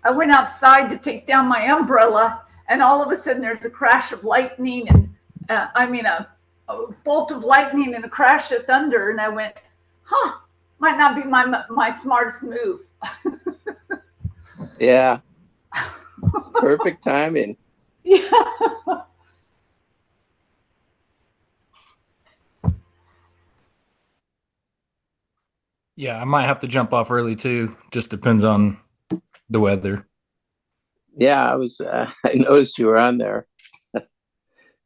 I went outside to take down my umbrella, and all of a sudden there's a crash of lightning and a bolt of lightning and a crash of thunder. And I went, might not be my smartest move. Yeah. Perfect timing. Yeah. Yeah, I might have to jump off early too. Just depends on the weather. Yeah, I noticed you were on there.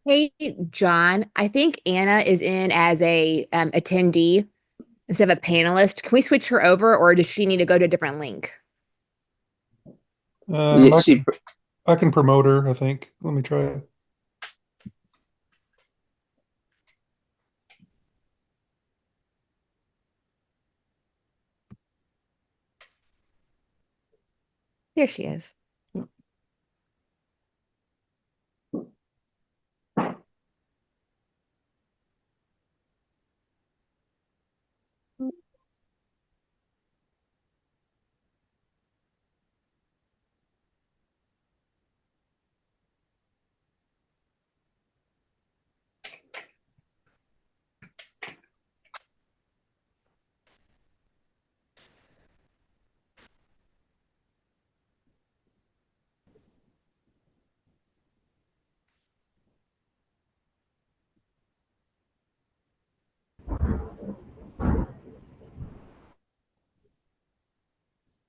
Hey, John, I think Anna is in as a attendee instead of a panelist. Can we switch her over, or does she need to go to a different link? I can promote her, I think. Let me try it. There she is.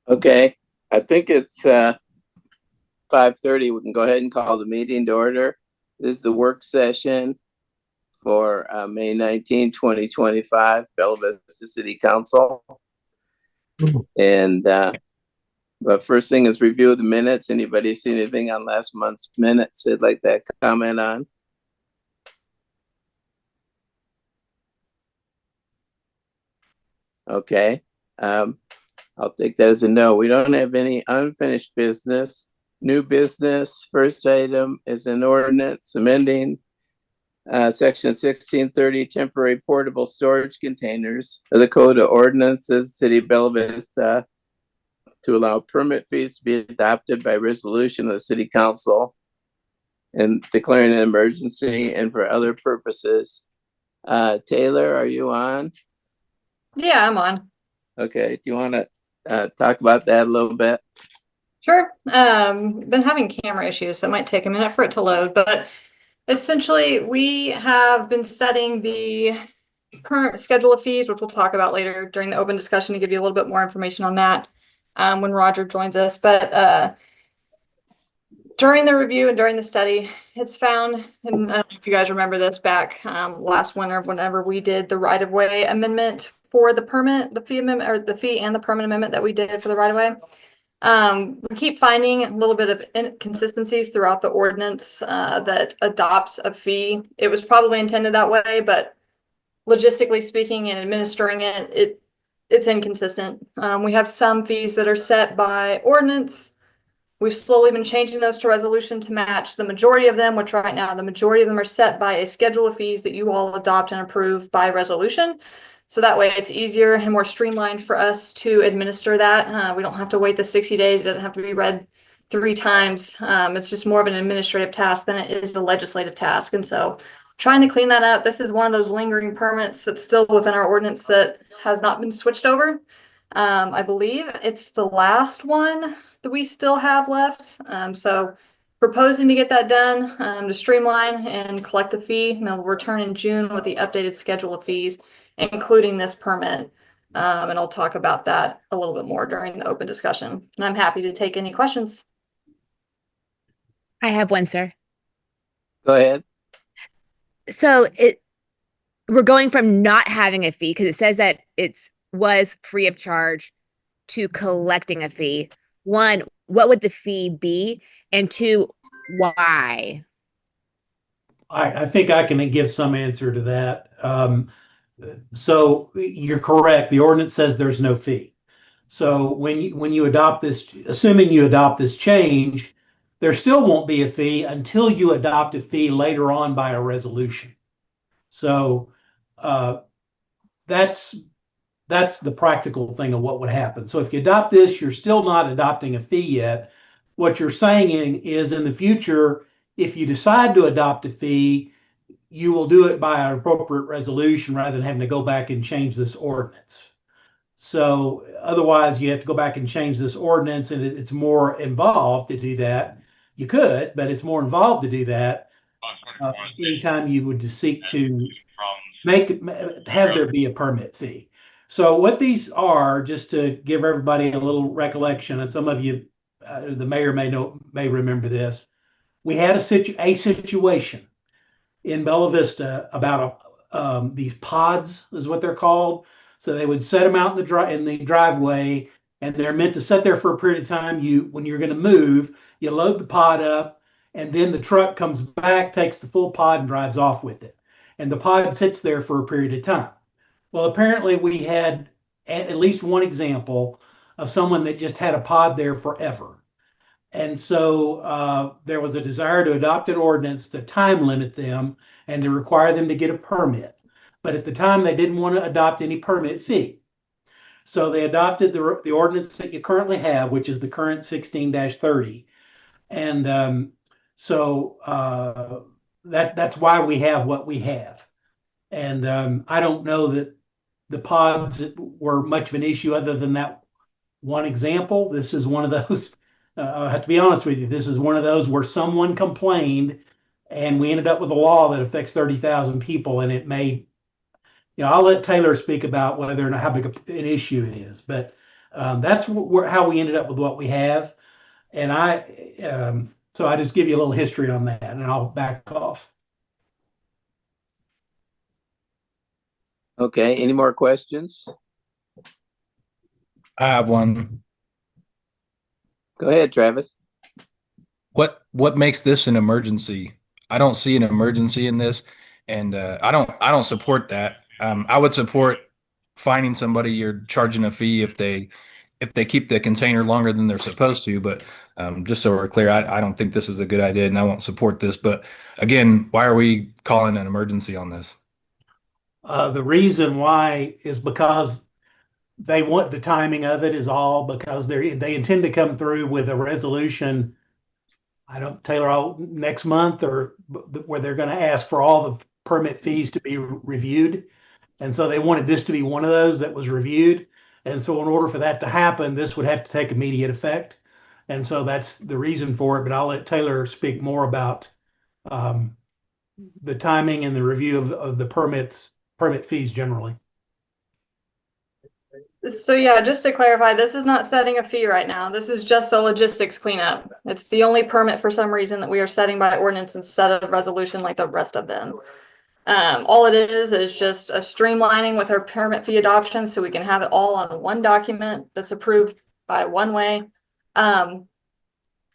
Okay, I think it's 5:30. We can go ahead and call the meeting to order. This is the work session for May 19, 2025, Bella Vista City Council. And but first thing is review of the minutes. Anybody see anything on last month's minutes they'd like to comment on? Okay. I'll take that as a no. We don't have any unfinished business. New business. First item is an ordinance amending section 1630 temporary portable storage containers of the Code of Ordinances, City of Bella Vista, to allow permit fees to be adopted by resolution of the City Council and declaring an emergency and for other purposes. Taylor, are you on? Yeah, I'm on. Okay. Do you want to talk about that a little bit? Sure. Been having camera issues, so it might take a minute for it to load, but essentially we have been setting the current schedule of fees, which we'll talk about later during the open discussion to give you a little bit more information on that when Roger joins us. But during the review and during the study, it's found, and I don't know if you guys remember this back last winter, whenever we did the right-of-way amendment for the permit, the fee amendment, or the fee and the permit amendment that we did for the right-of-way. We keep finding a little bit of inconsistencies throughout the ordinance that adopts a fee. It was probably intended that way, but logistically speaking and administering it's inconsistent. We have some fees that are set by ordinance. We've slowly been changing those to resolution to match the majority of them, which right now the majority of them are set by a schedule of fees that you all adopt and approve by resolution. So that way it's easier and more streamlined for us to administer that. We don't have to wait the 60 days. It doesn't have to be read 3 times. It's just more of an administrative task than it is a legislative task. And so trying to clean that up. This is one of those lingering permits that's still within our ordinance that has not been switched over. I believe it's the last one that we still have left. So proposing to get that done to streamline and collect the fee, and then we'll return in June with the updated schedule of fees, including this permit. And I'll talk about that a little bit more during the open discussion. And I'm happy to take any questions. I have one, sir. Go ahead. So we're going from not having a fee because it says that was free of charge to collecting a fee. 1, what would the fee be? And 2, why? I think I can give some answer to that. So you're correct. The ordinance says there's no fee. So when you adopt this, assuming you adopt this change, there still won't be a fee until you adopt a fee later on by a resolution. So that's the practical thing of what would happen. So if you adopt this, you're still not adopting a fee yet. What you're saying is in the future, if you decide to adopt a fee, you will do it by an appropriate resolution rather than having to go back and change this ordinance. So otherwise, you have to go back and change this ordinance, and it's more involved to do that. You could, but it's more involved to do that anytime you would seek to have there be a permit fee. So what these are, just to give everybody a little recollection, and some of you, the mayor may remember this. We had a situation in Bella Vista about these pods, is what they're called. So they would set them out in the driveway, and they're meant to sit there for a period of time. When you're going to move, you load the pod up, and then the truck comes back, takes the full pod, and drives off with it. And the pod sits there for a period of time. Well, apparently we had at least one example of someone that just had a pod there forever. And so there was a desire to adopt an ordinance to time limit them and to require them to get a permit. But at the time, they didn't want to adopt any permit fee. So they adopted the ordinance that you currently have, which is the current 16-30. And so that's why we have what we have. And I don't know that the pods were much of an issue other than that one example. This is one of those, I have to be honest with you, this is one of those where someone complained and we ended up with a law that affects 30,000 people, and it made, I'll let Taylor speak about whether or not how big an issue it is, but that's how we ended up with what we have. And so I just give you a little history on that, and I'll back off. Okay, any more questions? I have one. Go ahead, Travis. What makes this an emergency? I don't see an emergency in this, and I don't support that. I would support finding somebody you're charging a fee if they keep the container longer than they're supposed to. But just so we're clear, I don't think this is a good idea, and I won't support this. But again, why are we calling an emergency on this? The reason why is because they want the timing of it is all because they intend to come through with a resolution. Taylor, next month, or where they're going to ask for all the permit fees to be reviewed. And so they wanted this to be one of those that was reviewed. And so in order for that to happen, this would have to take immediate effect. And so that's the reason for it. But I'll let Taylor speak more about the timing and the review of the permit fees generally. So yeah, just to clarify, this is not setting a fee right now. This is just a logistics cleanup. It's the only permit for some reason that we are setting by ordinance instead of resolution like the rest of them. All it is just a streamlining with our permit fee adoption so we can have it all on one document that's approved by one way.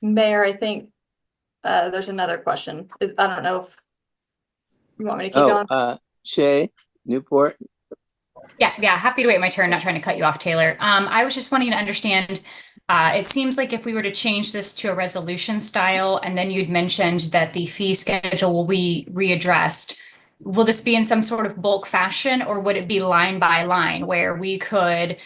Mayor, I think there's another question. I don't know if you want me to keep going. Shay, Newport. Yeah, happy to wait my turn, not trying to cut you off, Taylor. I was just wanting to understand, it seems like if we were to change this to a resolution style, and then you'd mentioned that the fee schedule will be readdressed, will this be in some sort of bulk fashion, or would it be line by line where we could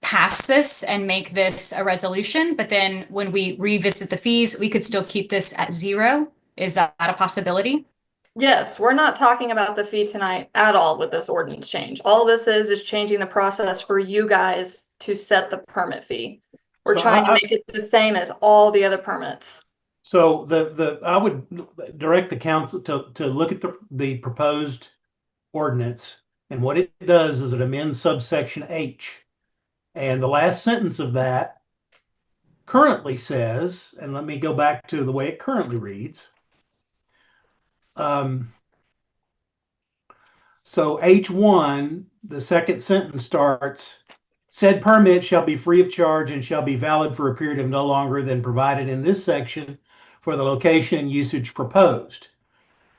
pass this and make this a resolution, but then when we revisit the fees, we could still keep this at 0? Is that a possibility? Yes, we're not talking about the fee tonight at all with this ordinance change. All this is changing the process for you guys to set the permit fee. We're So trying to make it the same as all the other permits. So I would direct the council to look at the proposed ordinance, and what it does is it amends subsection H. And the last sentence of that currently says, and let me go back to the way it currently reads. So H1, the second sentence starts, said permit shall be free of charge and shall be valid for a period of no longer than provided in this section for the location and usage proposed.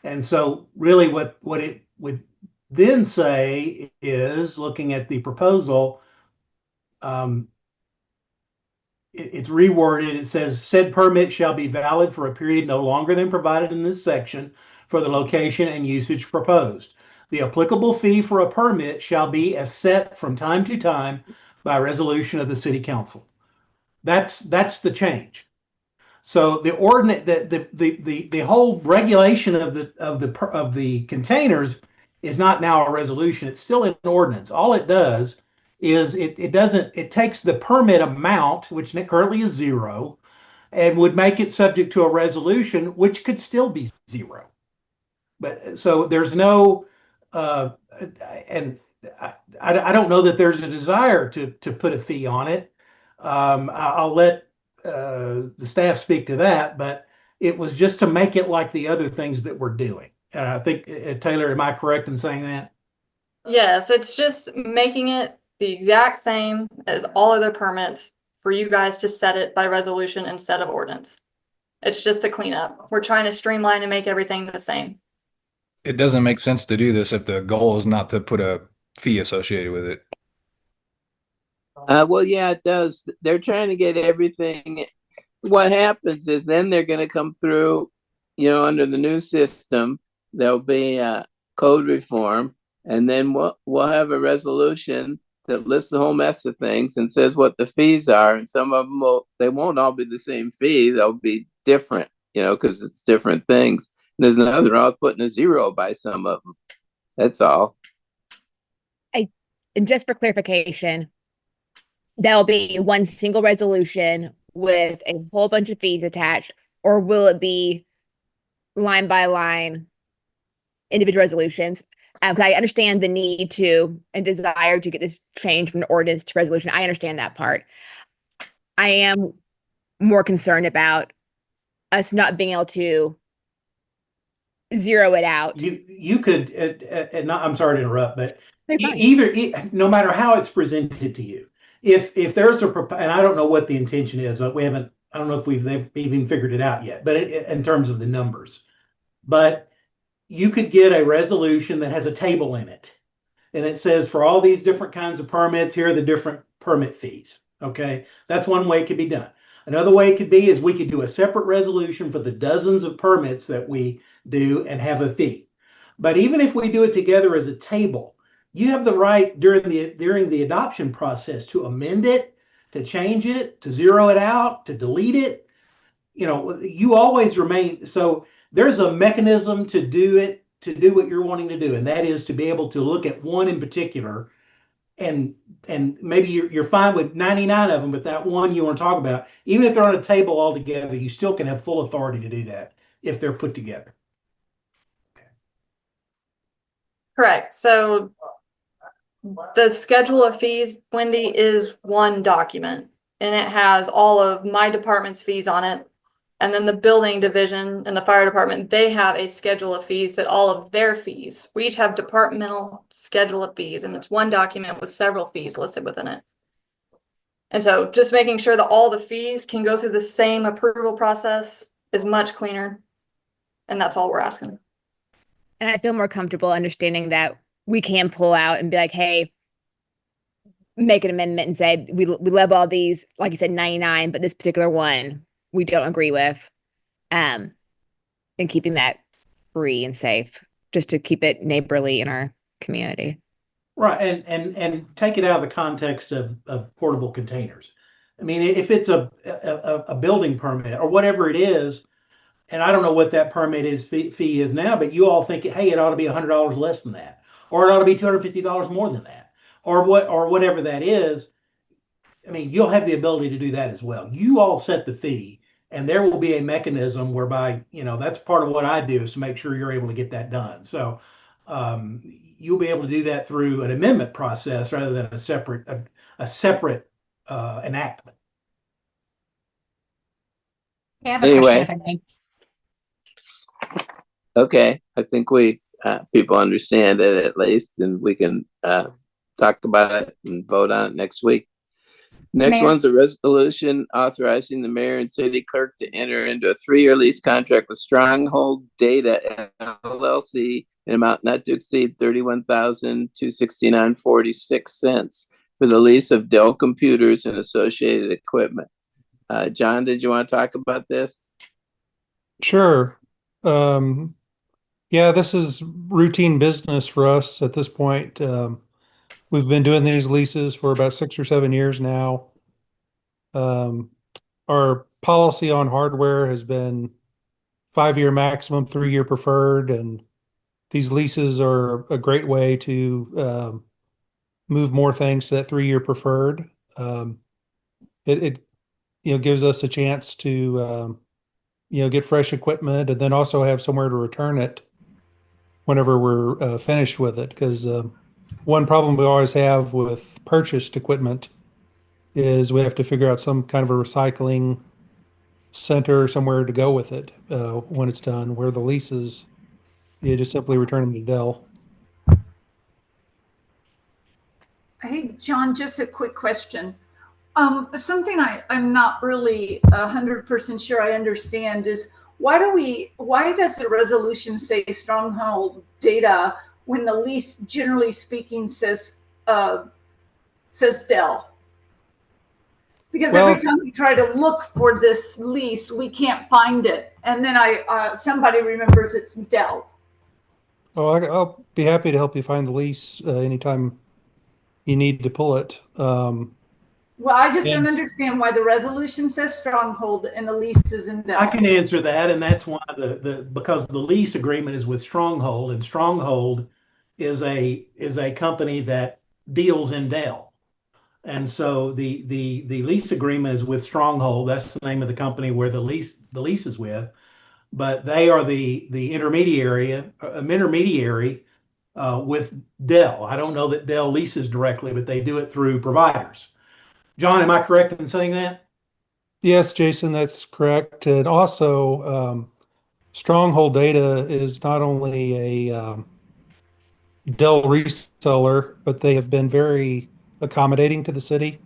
And so really what it would then say is, looking at the proposal, it's reworded. It says, said permit shall be valid for a period no longer than provided in this section for the location and usage proposed. The applicable fee for a permit shall be as set from time to time by resolution of the city council. That's the change. So the ordinance, the whole regulation of the containers is not now a resolution. It's still an ordinance. All it does is it takes the permit amount, which currently is 0, and would make it subject to a resolution, which could still be 0. But so there's no, and I don't know that there's a desire to put a fee on it. I'll let the staff speak to that, but it was just to make it like the other things that we're doing. And I think, Taylor, am I correct in saying that? Yes, it's just making it the exact same as all other permits for you guys to set it by resolution instead of ordinance. It's just a cleanup. We're trying to streamline and make everything the same. It doesn't make sense to do this if the goal is not to put a fee associated with it. Well, yeah, it does. They're trying to get everything. What happens is then they're going to come through, under the new system, there'll be a code reform, and then we'll have a resolution that lists the whole mess of things and says what the fees are. And some of them they won't all be the same fee. They'll be different, because it's different things. And there's another, I'll put in a 0 by some of them. That's all. And just for clarification, there'll be one single resolution with a whole bunch of fees attached, or will it be line by line individual resolutions? Because I understand the need to and desire to get this change from ordinance to resolution. I understand that part. I am more concerned about us not being able to zero it out. You could, and I'm sorry to interrupt, but no matter how it's presented to you, if there's and I don't know what the intention is, but I don't know if they've even figured it out yet, but in terms of the numbers, but you could get a resolution that has a table in it, and it says for all these different kinds of permits, here are the different permit fees. Okay, that's one way it could be done. Another way it could be is we could do a separate resolution for the dozens of permits that we do and have a fee. But even if we do it together as a table, you have the right during the adoption process to amend it, to change it, to 0 it out, to delete it. You always remain. So there's a mechanism to do it, to do what you're wanting to do, and that is to be able to look at one in particular and maybe you're fine with 99 of them, but that one you want to talk about, even if they're on a table all together, you still can have full authority to do that if they're put together. Correct. So the schedule of fees, Wendy, is one document, and it has all of my department's fees on it. And then the building division and the fire department, they have a schedule of fees that all of their fees. We each have departmental schedule of fees, and it's one document with several fees listed within it. And so just making sure that all the fees can go through the same approval process is much cleaner. And that's all we're asking. And I feel more comfortable understanding that we can pull out and be like, hey, make an amendment and say, we love all these, like you said, 99, but this particular one we don't agree with. And keeping that free and safe, just to keep it neighborly in our community. Right, and take it out of the context of portable containers. I mean, if it's a building permit or whatever it is, and I don't know what that permit fee is now, but you all think, hey, it ought to be $100 less than that, or it ought to be $250 more than that, or whatever that is. I mean, you'll have the ability to do that as well. You all set the fee, and there will be a mechanism whereby, that's part of what I do, is to make sure you're able to get that done. So you'll be able to do that through an amendment process rather than a separate enactment. I have a Anyway. question, if I may. Okay, I think people understand it at least, and we can talk about it and vote on it next week. Next Mayor. one's a resolution authorizing the mayor and city clerk to enter into a 3-year lease contract with Stronghold Data LLC in amount not to exceed $31,269.46 for the lease of Dell computers and associated equipment. John, did you want to talk about this? Sure. Yeah, this is routine business for us at this point. We've been doing these leases for about 6 or 7 years now. Our policy on hardware has been 5-year maximum, 3-year preferred, and these leases are a great way to move more things to that 3-year preferred. It gives us a chance to get fresh equipment and then also have somewhere to return it whenever we're finished with it. Because one problem we always have with purchased equipment is we have to figure out some kind of a recycling center somewhere to go with it when it's done. Where the leases, you just simply return them to Dell. Hey, John, just a quick question. Something I'm not really 100% sure I understand is why does the resolution say Stronghold Data when the lease, generally speaking, says Dell? Because every time we try to look for this lease, we can't find it, and then somebody remembers it's Dell. Oh, I'll be happy to help you find the lease anytime you need to pull it. Well, I just don't understand why the resolution says Stronghold and the lease is in Dell. I can answer that, and that's why because the lease agreement is with Stronghold, and Stronghold is a company that deals in Dell. And so the lease agreement is with Stronghold. That's the name of the company where the lease is with, but they are the intermediary with Dell. I don't know that Dell leases directly, but they do it through providers. John, am I correct in saying that? Yes, Jason, that's correct. And also, Stronghold Data is not only a Dell reseller, but they have been very accommodating to the city.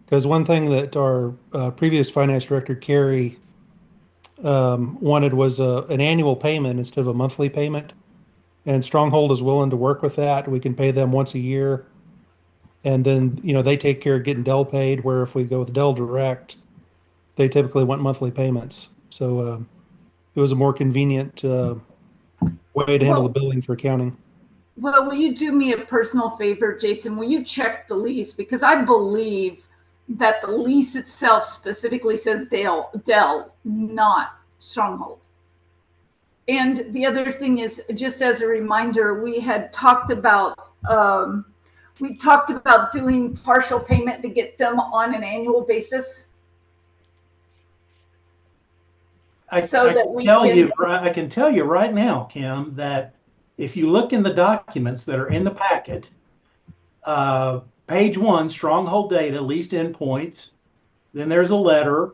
Because one thing that our previous finance director, Carrie, wanted was an annual payment instead of a monthly payment. And Stronghold is willing to work with that. We can pay them once a year. And then, they take care of getting Dell paid, where if we go with Dell Direct, they typically want monthly payments. So it was a more convenient way to handle the billing for accounting. Well, will you do me a personal favor, Jason? Will you check the lease? Because I believe that the lease itself specifically says Dell, not Stronghold. And the other thing is, just as a reminder, we had talked about we talked about doing partial payment to get them on an annual basis. I can tell you right now, Kim, that if you look in the documents that are in the packet, page 1, stronghold data, leased endpoints, then there's a letter,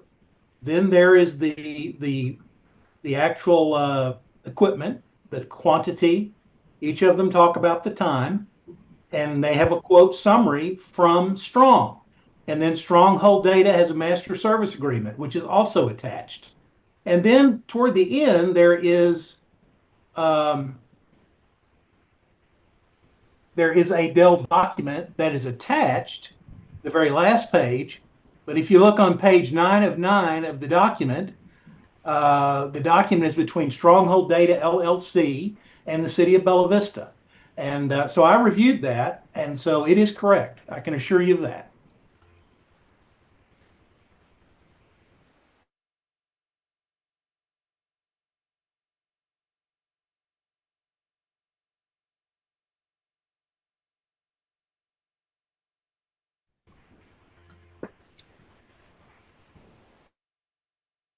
then there is the actual equipment, the quantity. Each of them talk about the time, and they have a quote summary from Strong. And then Stronghold Data has a master service agreement, which is also attached. And then toward the end, there is a Dell document that is attached, the very last page. But if you look on page 9 of 9 of the document is between Stronghold Data LLC and the city of Bella Vista. And so I reviewed that, and so it is correct. I can assure you of that.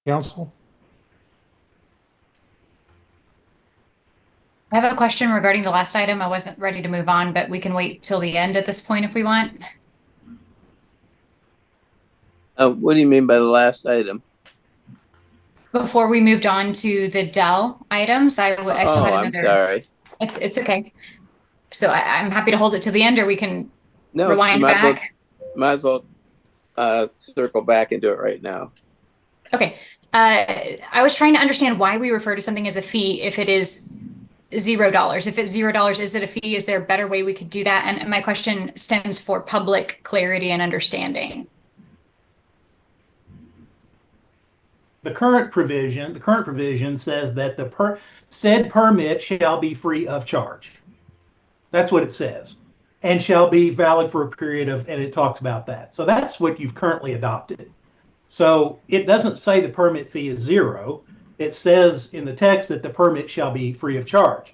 Council? I have a question regarding the last item. I wasn't ready to move on, but we can wait till the end at this point if we want. What do you mean by the last item? Before we moved on to the Dell items, I still had another. I'm sorry. It's okay. So I'm happy to hold it to the end, or we can No, rewind back. Might as well circle back and do it right now. Okay. I was trying to understand why we refer to something as a fee if it is $0. If it's $0, is it a fee? Is there a better way we could do that? And my question stems for public clarity and understanding. The current provision says that said permit shall be free of charge. That's what it says, and shall be valid for a period of, and it talks about that. So that's what you've currently adopted. So it doesn't say the permit fee is 0. It says in the text that the permit shall be free of charge.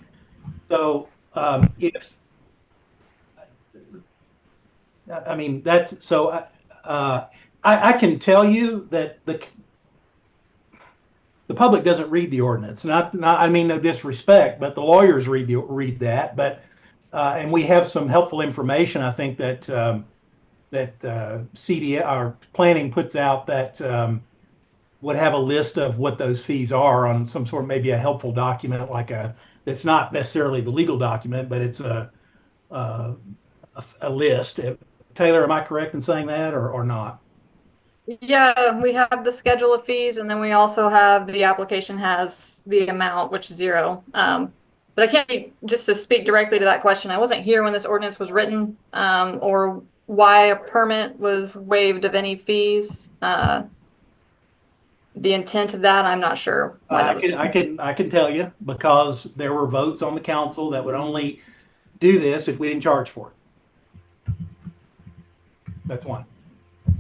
So if, I mean, that's, so I can tell you that the public doesn't read the ordinance. I mean, no disrespect, but the lawyers read that. But and we have some helpful information. I think that CDA, our planning, puts out that would have a list of what those fees are on some sort of maybe a helpful document, like it's not necessarily the legal document, but it's a list. Taylor, am I correct in saying that or not? Yeah, we have the schedule of fees, and then we also have the application has the amount, which is 0. But I can't, just to speak directly to that question, I wasn't here when this ordinance was written, or why a permit was waived of any fees. The intent of that, I'm not sure. Why that was done. I can tell you, because there were votes on the council that would only do this if we didn't charge for it. That's one.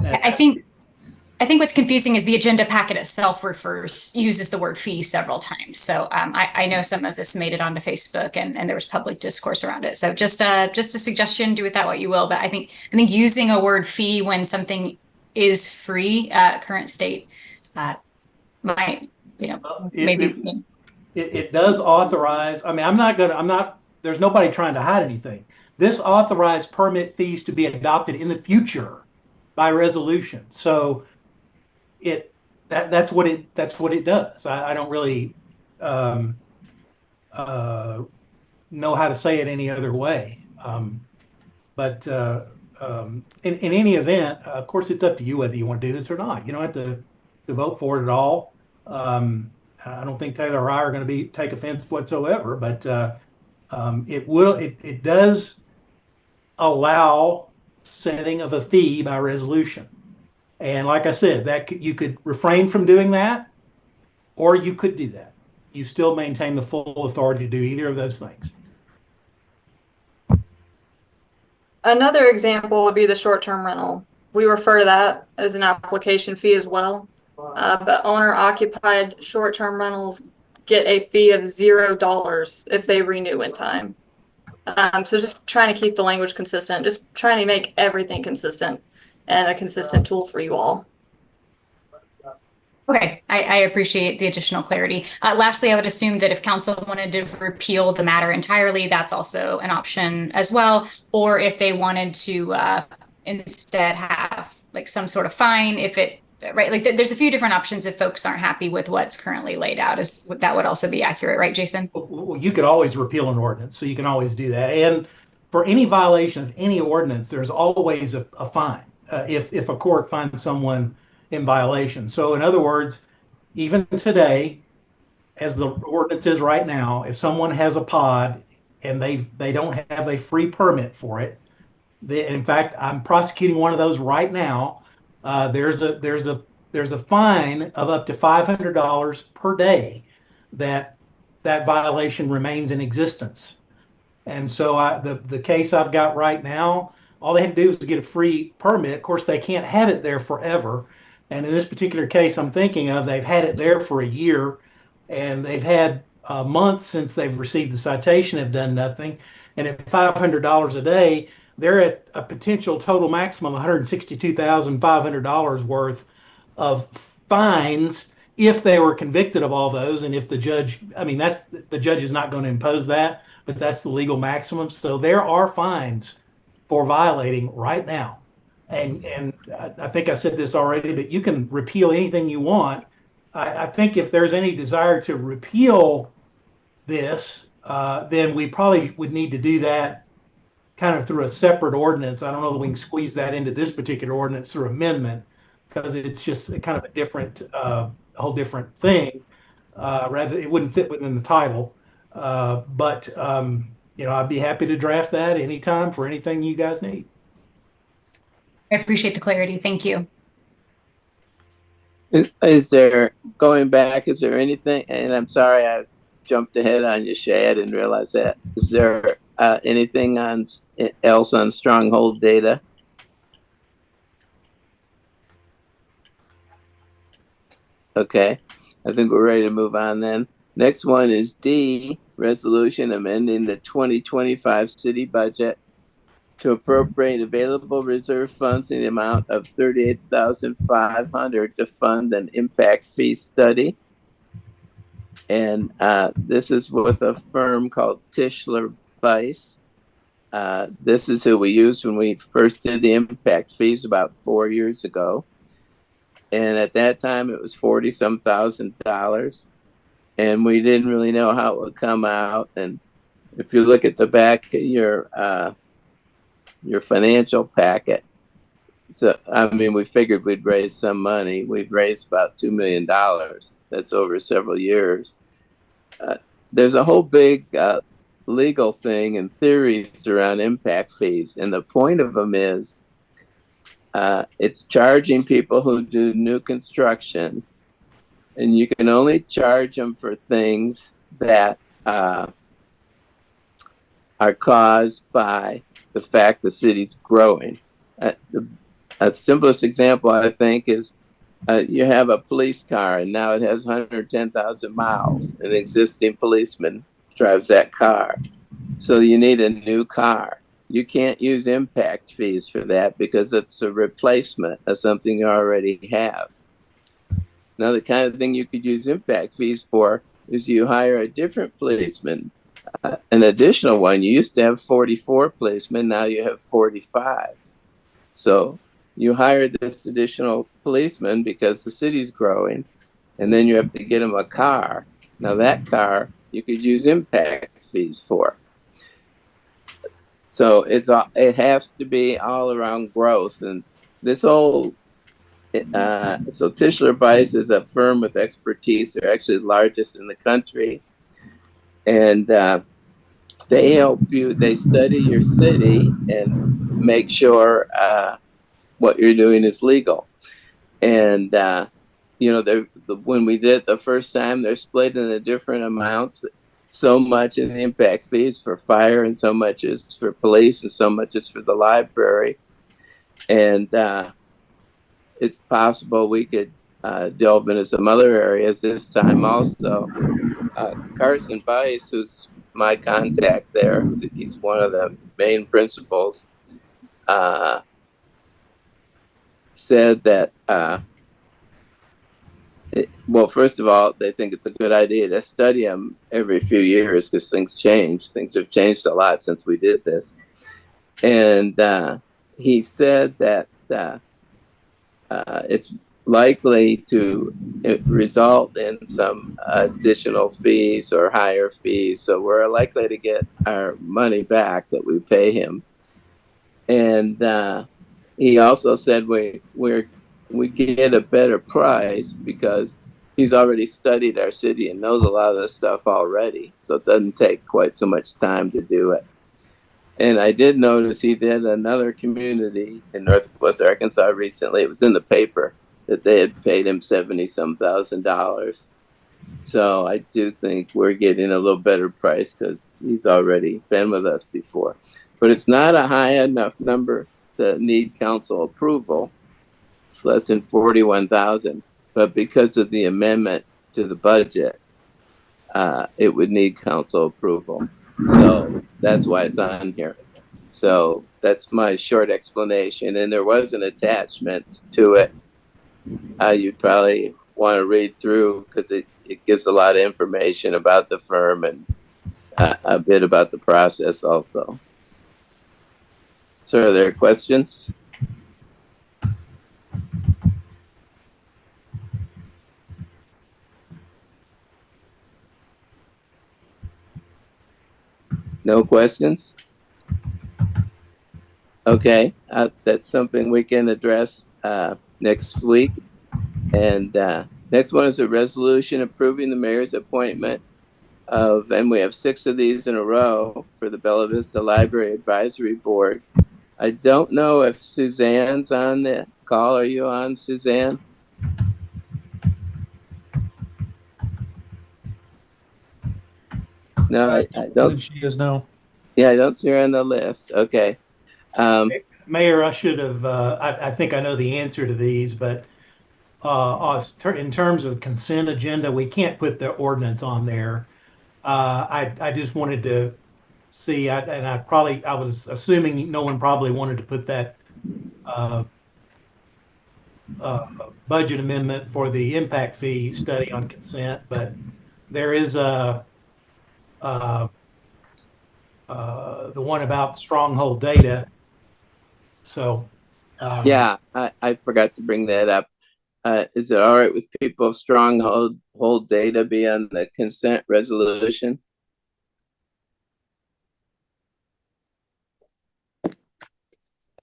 I think what's confusing is the agenda packet itself uses the word fee several times. So I know some of this made it onto Facebook and there was public discourse around it. So just a suggestion, do with that what you will. But I think using a word fee when something is free, current state, might, maybe. It does authorize, I mean, there's nobody trying to hide anything. This authorized permit fees to be adopted in the future by resolution. So that's what it does. I don't really know how to say it any other way. But in any event, of course, it's up to you whether you want to do this or not. You don't have to vote for it at all. I don't think Taylor or I are going to take offense whatsoever, but it does allow setting of a fee by resolution. And like I said, that you could refrain from doing that, or you could do that. You still maintain the full authority to do either of those things. Another example would be the short-term rental. We refer to that as an application fee as well. But owner-occupied short-term rentals get a fee of $0 if they renew in time. So just trying to keep the language consistent, just trying to make everything consistent and a consistent tool for you all. Okay, I appreciate the additional clarity. Lastly, I would assume that if council wanted to repeal the matter entirely, that's also an option as well. Or if they wanted to instead have like some sort of fine, if it, right, like there's a few different options if folks aren't happy with what's currently laid out. That would also be accurate, right, Jason? Well, you could always repeal an ordinance, so you can always do that. And for any violation of any ordinance, there's always a fine if a court finds someone in violation. So in other words, even today, as the ordinance is right now, if someone has a pod and they don't have a free permit for it, in fact, I'm prosecuting one of those right now. There's a fine of up to $500 per day that violation remains in existence. And so the case I've got right now, all they have to do is to get a free permit. Of course, they can't have it there forever. And in this particular case I'm thinking of, they've had it there for a year, and they've had months since they've received the citation, have done nothing. And at $500 a day, they're at a potential total maximum of $162,500 worth of fines if they were convicted of all those. And if the judge, I mean, that's the judge is not going to impose that, but that's the legal maximum. So there are fines for violating right now. And I think I said this already, but you can repeal anything you want. I think if there's any desire to repeal this, then we probably would need to do that kind of through a separate ordinance. I don't know that we can squeeze that into this particular ordinance through amendment, because it's just kind of a different, a whole different thing. Rather, it wouldn't fit within the title. But I'd be happy to draft that anytime for anything you guys need. I appreciate the clarity. Thank you. Is there, going back, is there anything, and I'm sorry I jumped ahead on you, Shay, I didn't realize that. Is there anything else on stronghold data? Okay, I think we're ready to move on then. Next one is D, resolution amending the 2025 city budget to appropriate available reserve funds in the amount of $38,500 to fund an impact fee study. And this is with a firm called Tischler Weiss. This is who we used when we first did the impact fees about 4 years ago. And at that time, it was $40-some thousand. And we didn't really know how it would come out. And if you look at the back of your financial packet, so I mean, we figured we'd raise some money. We've raised about $2 million. That's over several years. There's a whole big legal thing and theories around impact fees. And the point of them is it's charging people who do new construction. And you can only charge them for things that are caused by the fact the city's growing. The simplest example, I think, is you have a police car and now it has 110,000 miles. An existing policeman drives that car. So you need a new car. You can't use impact fees for that because it's a replacement of something you already have. Now, the kind of thing you could use impact fees for is you hire a different policeman, an additional one. You used to have 44 policemen, now you have 45. So you hire this additional policeman because the city's growing, and then you have to get him a car. Now that car you could use impact fees for. So it has to be all around growth. And this whole so Tischler Weiss is a firm with expertise. They're actually the largest in the country. And they help you, they study your city and make sure what you're doing is legal. And, when we did it the first time, they're split into different amounts. So much in the impact fees for fire, and so much is for police, and so much is for the library. And it's possible we could delve into some other areas this time also. Carson Weiss, who's my contact there, he's one of the main principals, said that, well, first of all, they think it's a good idea to study them every few years because things change. Things have changed a lot since we did this. And he said that it's likely to result in some additional fees or higher fees. So we're likely to get our money back that we pay him. And he also said we get a better price because he's already studied our city and knows a lot of the stuff already. So it doesn't take quite so much time to do it. And I did notice he did another community in Northwest Arkansas recently. It was in the paper that they had paid him $70-some thousand. So I do think we're getting a little better price because he's already been with us before. But it's not a high enough number to need council approval. It's less than 41,000. But because of the amendment to the budget, it would need council approval. So that's why it's on here. So that's my short explanation. And there was an attachment to it. You'd probably want to read through because it gives a lot of information about the firm and a bit about the process also. So are there questions? No questions? Okay, that's something we can address next week. And next one is a resolution approving the mayor's appointment of, and we have 6 of these in a row for the Bella Vista Library Advisory Board. I don't know if Suzanne's on the call. Are you on, Suzanne? No, I don't. She is no. Yeah, I don't see her on the list. Okay. Mayor, I should have, I think I know the answer to these, but in terms of consent agenda, we can't put the ordinance on there. I just wanted to see, I was assuming no one probably wanted to put that budget amendment for the impact fee study on consent, but there is the one about stronghold data. So yeah, I forgot to bring that up. Is it all right with people if stronghold data be on the consent resolution?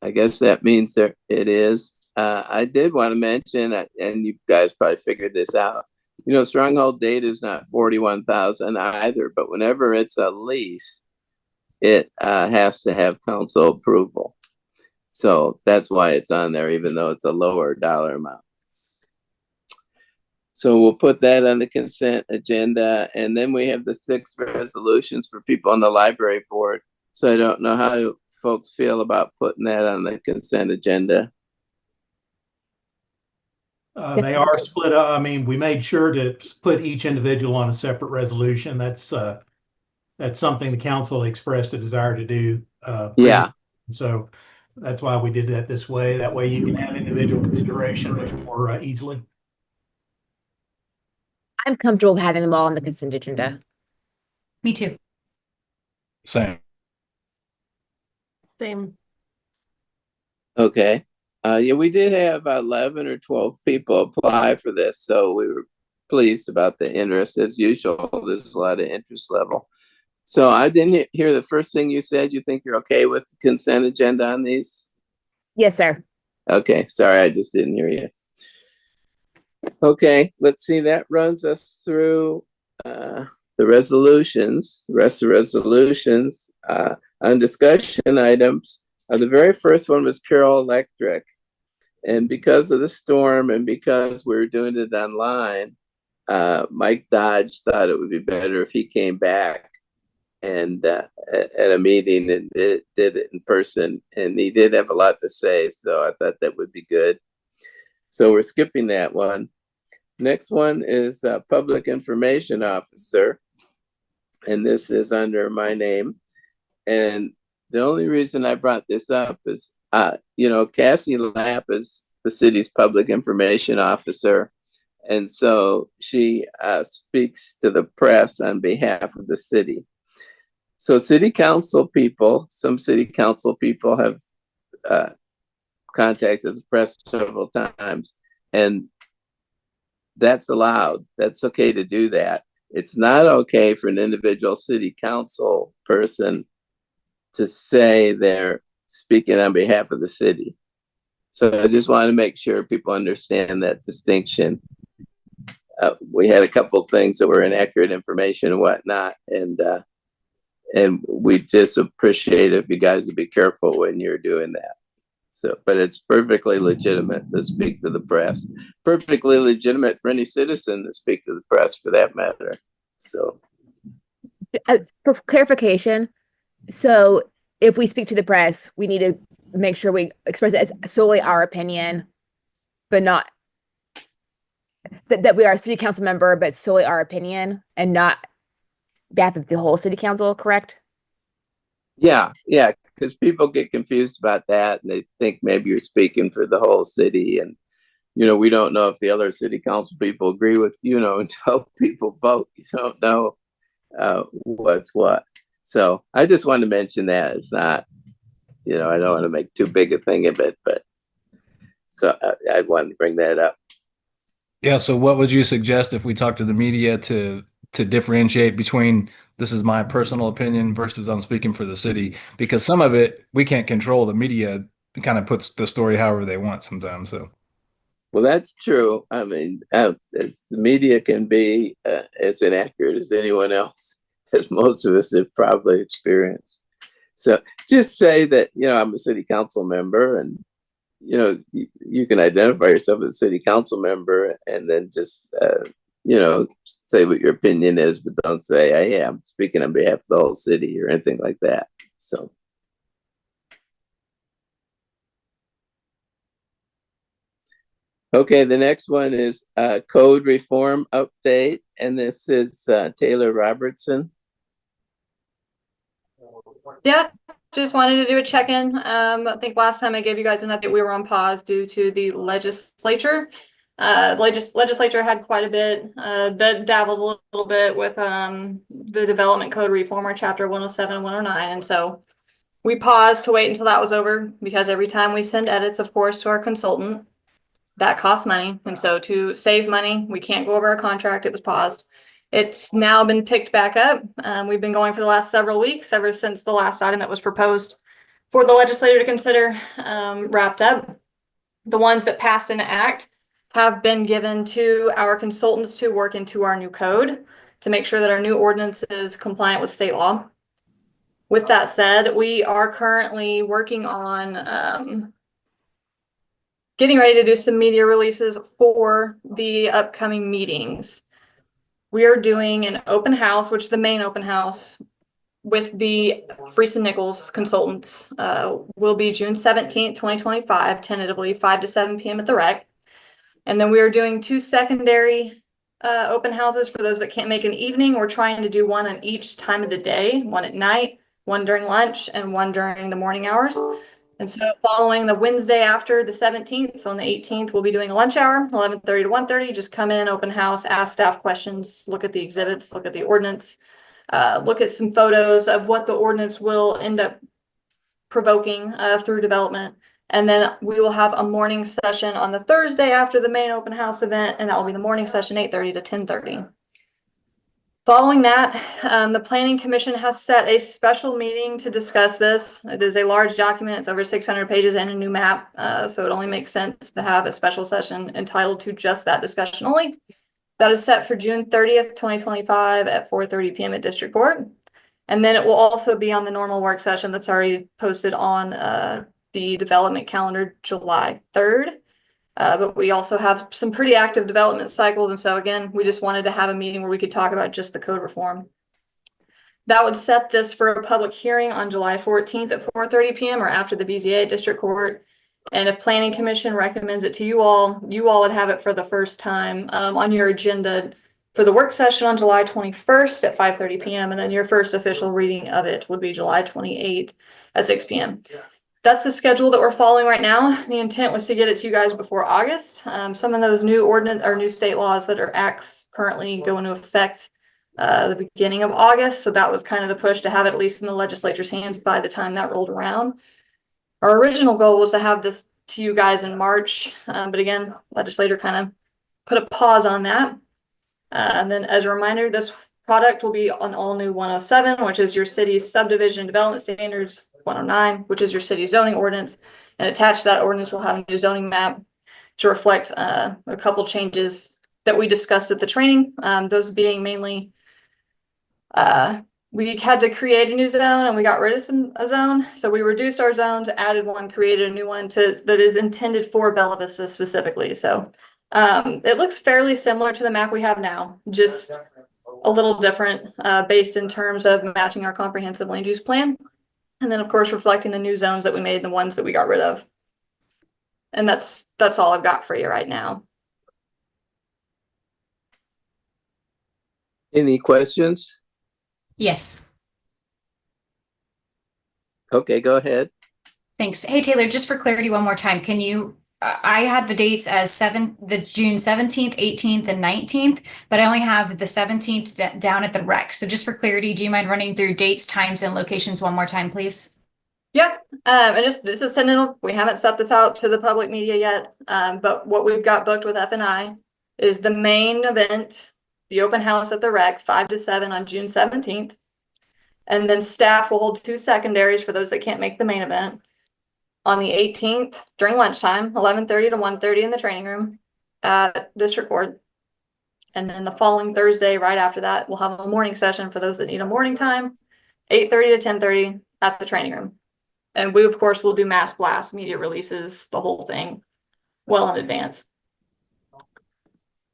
I guess that means it is. I did want to mention, and you guys probably figured this out, you know, stronghold data is not 41,000 either, but whenever it's a lease, it has to have council approval. So that's why it's on there, even though it's a lower dollar amount. So we'll put that on the consent agenda. And then we have the 6 resolutions for people on the library board. So I don't know how folks feel about putting that on the consent agenda. they are split up. I mean, we made sure to put each individual on a separate resolution. That's something the council expressed a desire to do. Yeah. So that's why we did that this way. That way you can have individual consideration much more easily. I'm comfortable having them all on the consent agenda. Me too. Same. Same. Okay. Yeah, we did have 11 or 12 people apply for this, so we were pleased about the interest. As usual, there's a lot of interest level. So I didn't hear the first thing you said. You think you're okay with the consent agenda on these? Yes, sir. Okay, sorry, I just didn't hear you. Okay, let's see, that runs us through the resolutions, the rest of the resolutions. On discussion items, the very first one was Carroll Electric. And because of the storm and because we were doing it online, Mike Dodge thought it would be better if he came back and at a meeting and did it in person. And he did have a lot to say, so I thought that would be good. So we're skipping that one. Next one is Public Information Officer. and this is under my name. And the only reason I brought this up is, Cassie Lapp is the city's public information officer. And so she speaks to the press on behalf of the city. So some city council people have contacted the press several times, and that's allowed. That's okay to do that. It's not okay for an individual city council person to say they're speaking on behalf of the city. So I just want to make sure people understand that distinction. We had a couple of things that were inaccurate information and whatnot, and we just appreciate if you guys would be careful when you're doing that. So, but it's perfectly legitimate to speak to the press. Perfectly legitimate for any citizen to speak to the press, for that matter. So, For clarification, so if we speak to the press, we need to make sure we express it as solely our opinion, but not that we are a city council member, but solely our opinion and not behalf of the whole city council, correct? yeah, because people get confused about that, and they think maybe you're speaking for the whole city, and we don't know if the other city council people agree with until people vote. You don't know what's what. So I just wanted to mention that. It's not, I don't want to make too big a thing of it, but so I wanted to bring that up. Yeah. So what would you suggest if we talk to the media to differentiate between this is my personal opinion versus I'm speaking for the city? Because some of it we can't control. The media kind of puts the story however they want sometimes. So. Well, that's true. I mean, the media can be as inaccurate as anyone else, as most of us have probably experienced. So just say that, I'm a city council member, and, you can identify yourself as a city council member, and then just, say what your opinion is, but don't say, hey, I'm speaking on behalf of the whole city or anything like that. So. Okay, the next one is code reform update, and this is Taylor Robertson. Yeah, just wanted to do a check-in. I think last time I gave you guys an update, we were on pause due to the legislature. Legislature had quite a bit that dabbled a little bit with the development code reform, or chapter 107 and 109. And so we paused to wait until that was over, because every time we send edits, of course, to our consultant, that costs money. And so to save money, we can't go over our contract. It was paused. It's now been picked back up. We've been going for the last several weeks, ever since the last item that was proposed for the legislature to consider wrapped up. The ones that passed into act have been given to our consultants to work into our new code to make sure that our new ordinance is compliant with state law. With that said, we are currently working on getting ready to do some media releases for the upcoming meetings. We are doing an open house, which is the main open house with the Freese and Nichols consultants, will be June 17th, 2025, tentatively 5 to 7 p.m. at the rec. And then we are doing 2 secondary open houses for those that can't make an evening. We're trying to do one on each time of the day, one at night, one during lunch, and one during the morning hours. And so following the Wednesday after the 17th, so on the 18th, we'll be doing a lunch hour, 11:30 to 1:30. Just come in, open house, ask staff questions, look at the exhibits, look at the ordinance, look at some photos of what the ordinance will end up provoking through development. And then we will have a morning session on the Thursday after the main open house event, and that will be the morning session, 8:30 to 10:30. Following that, the Planning Commission has set a special meeting to discuss this. It is a large document. It's over 600 pages and a new map. So it only makes sense to have a special session entitled to just that discussion only. That is set for June 30th, 2025 at 4:30 p.m. at District Court. And then it will also be on the normal work session that's already posted on the development calendar, July 3rd. But we also have some pretty active development cycles. And so again, we just wanted to have a meeting where we could talk about just the code reform. That would set this for a public hearing on July 14th at 4:30 p.m. or after the BZA District Court. And if Planning Commission recommends it to you all would have it for the first time on your agenda for the work session on July 21st at 5:30 p.m. And then your first official reading of it would be July 28th at 6 p.m. That's the schedule that we're following right now. The intent was to get it to you guys before August. Some of those new ordinance or new state laws that are acts currently go into effect the beginning of August. So that was kind of the push to have it at least in the legislature's hands by the time that rolled around. Our original goal was to have this to you guys in March. But again, legislator kind of put a pause on that. And then as a reminder, this product will be on all new 107, which is your city's subdivision development standards, 109, which is your city zoning ordinance. And attached to that ordinance, we'll have a new zoning map to reflect a couple changes that we discussed at the training. Those being mainly, we had to create a new zone and we got rid of a zone. So we reduced our zones, added one, created a new one that is intended for Bella Vista specifically. So it looks fairly similar to the map we have now, just a little different based in terms of matching our comprehensive land use plan. And then of course, reflecting the new zones that we made and the ones that we got rid of. And that's all I've got for you right now. Any questions? Yes. Okay, go ahead. Thanks. Hey, Taylor, just for clarity, one more time, can you, I had the dates as the June 17th, 18th, and 19th, but I only have the 17th down at the rec. So just for clarity, do you mind running through dates, times, and locations one more time, please? Yeah, and this is Sentinel. We haven't set this out to the public media yet, but what we've got booked with F&I is the main event, the open house at the rec, 5 to 7 on June 17th. And then staff will hold 2 secondaries for those that can't make the main event on the 18th during lunchtime, 11:30 to 1:30 in the training room at District Court. And then the following Thursday, right after that, we'll have a morning session for those that need a morning time, 8:30 to 10:30 at the training room. And we, of course, will do mass blast, media releases, the whole thing well in advance.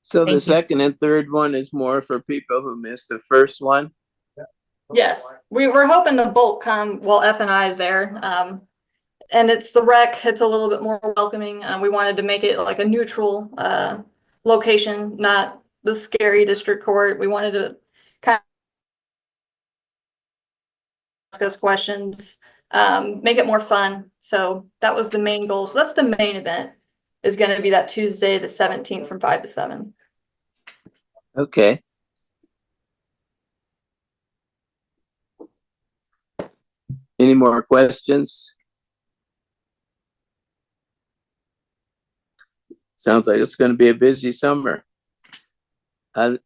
So Thank the you. second and third one is more for people who missed the first one? Yes, we're hoping the bulk come while F&I is there. And it's the rec, it's a little bit more welcoming. We wanted to make it like a neutral location, not the scary district court. We wanted to kind of discuss questions, make it more fun. So that was the main goal. So that's the main event, is going to be that Tuesday, the 17th from 5 to 7. Okay. Any more questions? Sounds like it's going to be a busy summer. The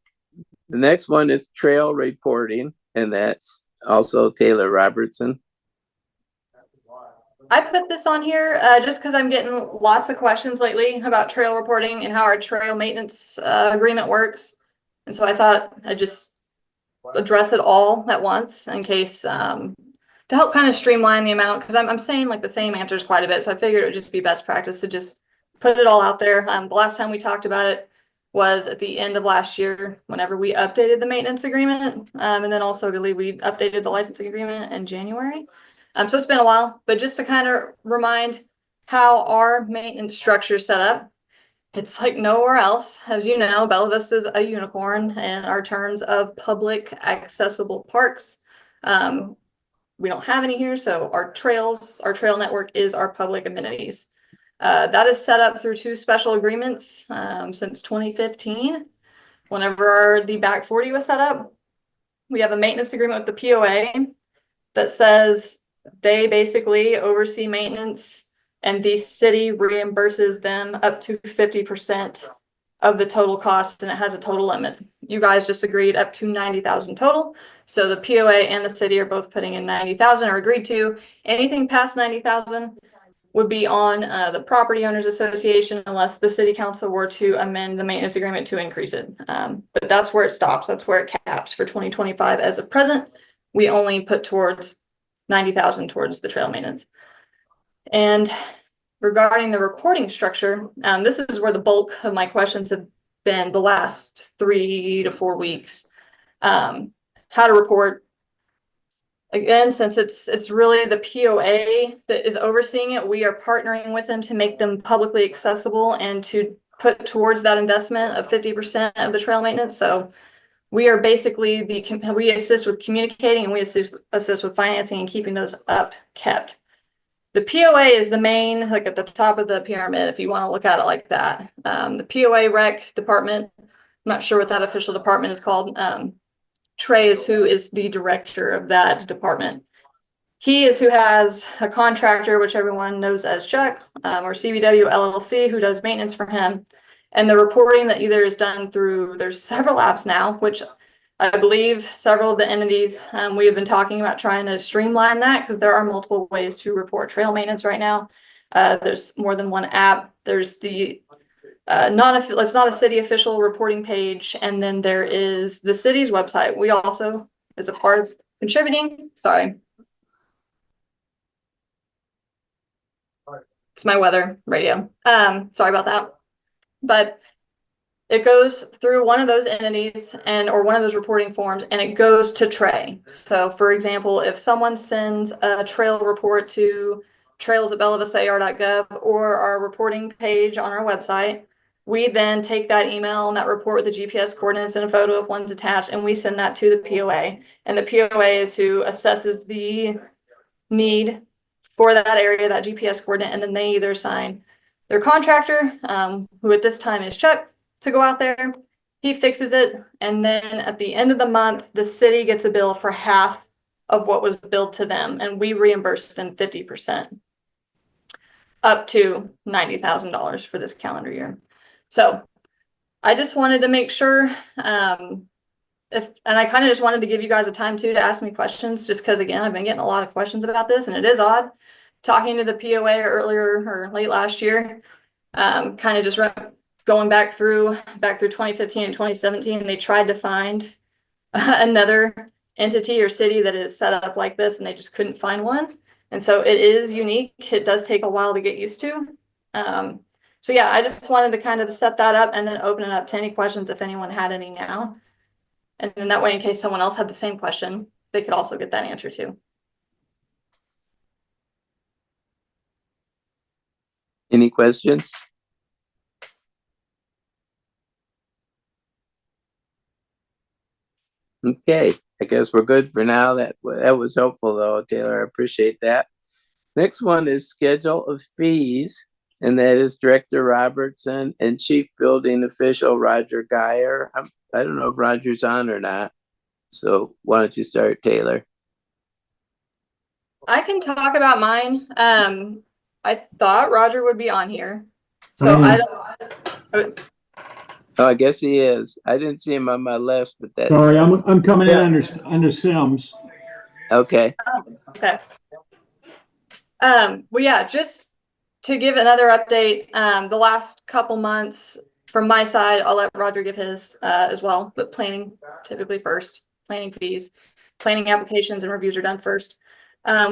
next one is trail reporting, and that's also Taylor Robertson. I put this on here just because I'm getting lots of questions lately about trail reporting and how our trail maintenance agreement works. And so I thought I'd just address it all at once in case to help kind of streamline the amount, because I'm saying like the same answers quite a bit. So I figured it would just be best practice to just put it all out there. The last time we talked about it was at the end of last year, whenever we updated the maintenance agreement. And then also we updated the licensing agreement in January. So it's been a while, but just to kind of remind how our maintenance structure is set up, it's like nowhere else. As you know, Bella Vista is a unicorn in our terms of public accessible parks. We don't have any here, so our trail network is our public amenities. That is set up through 2 special agreements since 2015. Whenever the back 40 was set up, we have a maintenance agreement with the POA that says they basically oversee maintenance and the city reimburses them up to 50% of the total cost, and it has a total limit. You guys just agreed up to 90,000 total. So the POA and the city are both putting in 90,000 or agreed to. Anything past 90,000 would be on the property owners association unless the city council were to amend the maintenance agreement to increase it. But that's where it stops. That's where it caps for 2025. As of present, we only put towards 90,000 towards the trail maintenance. And regarding the reporting structure, this is where the bulk of my questions have been the last 3 to 4 weeks. How to report. Again, since it's really the POA that is overseeing it, we are partnering with them to make them publicly accessible and to put towards that investment of 50% of the trail maintenance. So we are basically we assist with communicating and we assist with financing and keeping those up kept. The POA is the main, like at the top of the pyramid, if you want to look at it like that. The POA rec department, I'm not sure what that official department is called. Trey is who is the director of that department. He is who has a contractor, which everyone knows as Chuck, or CBW LLC, who does maintenance for him. And the reporting that either is done through, there's several apps now, which I believe several of the entities, we have been talking about trying to streamline that because there are multiple ways to report trail maintenance right now. There's more than one app. There's the it's not a city official reporting page, and then there is the city's website. We also, as a part of contributing, sorry. It's my weather radio. Sorry about that. But it goes through one of those entities or one of those reporting forms, and it goes to Trey. So for example, if someone sends a trail report to trails@bellavista.gov or our reporting page on our website, we then take that email and that report with the GPS coordinates and a photo of one's attached, and we send that to the POA. And the POA is who assesses the need for that area, that GPS coordinate, and then they either assign their contractor, who at this time is Chuck, to go out there. He fixes it, and then at the end of the month, the city gets a bill for half of what was billed to them, and we reimburse them 50%, up to $90,000 for this calendar year. So I just wanted to make sure, and I kind of just wanted to give you guys a time too to ask me questions, just because again, I've been getting a lot of questions about this, and it is odd. Talking to the POA earlier or late last year, kind of just going back through 2015 and 2017, they tried to find another entity or city that is set up like this, and they just couldn't find one. And so it is unique. It does take a while to get used to. So yeah, I just wanted to kind of set that up and then open it up to any questions if anyone had any now. And then that way, in case someone else had the same question, they could also get that answer too. Any questions? Okay, I guess we're good for now. That was helpful though, Taylor. I appreciate that. Next one is schedule of fees, and that is Director Robertson and Chief Building Official Roger Geyer. I don't know if Roger's on or not. So why don't you start, Taylor? I can talk about mine. I thought Roger would be on here. So I don't. Oh, I guess he is. I didn't see him on my list, but that. Sorry, I'm coming in under Sims. Okay. Okay. Well, yeah, just to give another update, the last couple months from my side, I'll let Roger give his as well, but planning typically first, planning fees, planning applications and reviews are done first.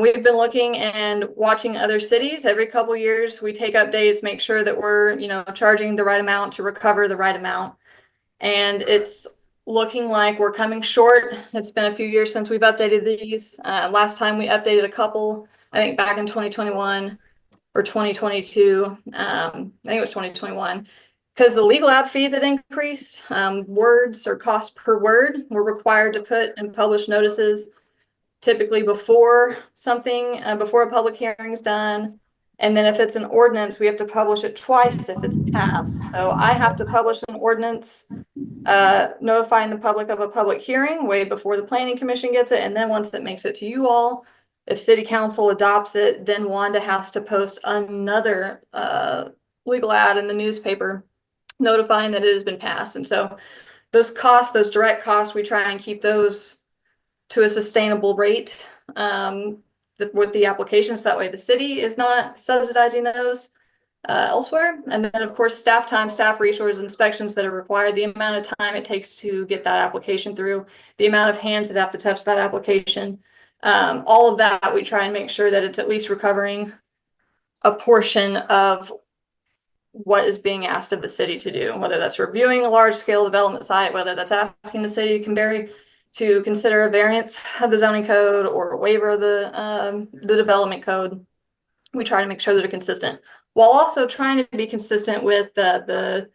We've been looking and watching other cities. Every couple years, we take updates, make sure that we're, charging the right amount to recover the right amount. And it's looking like we're coming short. It's been a few years since we've updated these. Last time we updated a couple, I think back in 2021 or 2022. I think it was 2021. Because the legal app fees had increased, words or cost per word were required to put and publish notices typically before something, before a public hearing is done. And then if it's an ordinance, we have to publish it twice if it's passed. So I have to publish an ordinance notifying the public of a public hearing way before the planning commission gets it. And then once it makes it to you all, if city council adopts it, then Wanda has to post another legal ad in the newspaper notifying that it has been passed. And so those costs, those direct costs, we try and keep those to a sustainable rate with the applications. That way the city is not subsidizing those elsewhere. And then of course, staff time, staff resources, inspections that are required, the amount of time it takes to get that application through, the amount of hands that have to touch that application. All of that, we try and make sure that it's at least recovering a portion of what is being asked of the city to do, whether that's reviewing a large scale development site, whether that's asking the city to consider a variance of the zoning code or a waiver of the development code. We try to make sure that they're consistent while also trying to be consistent with the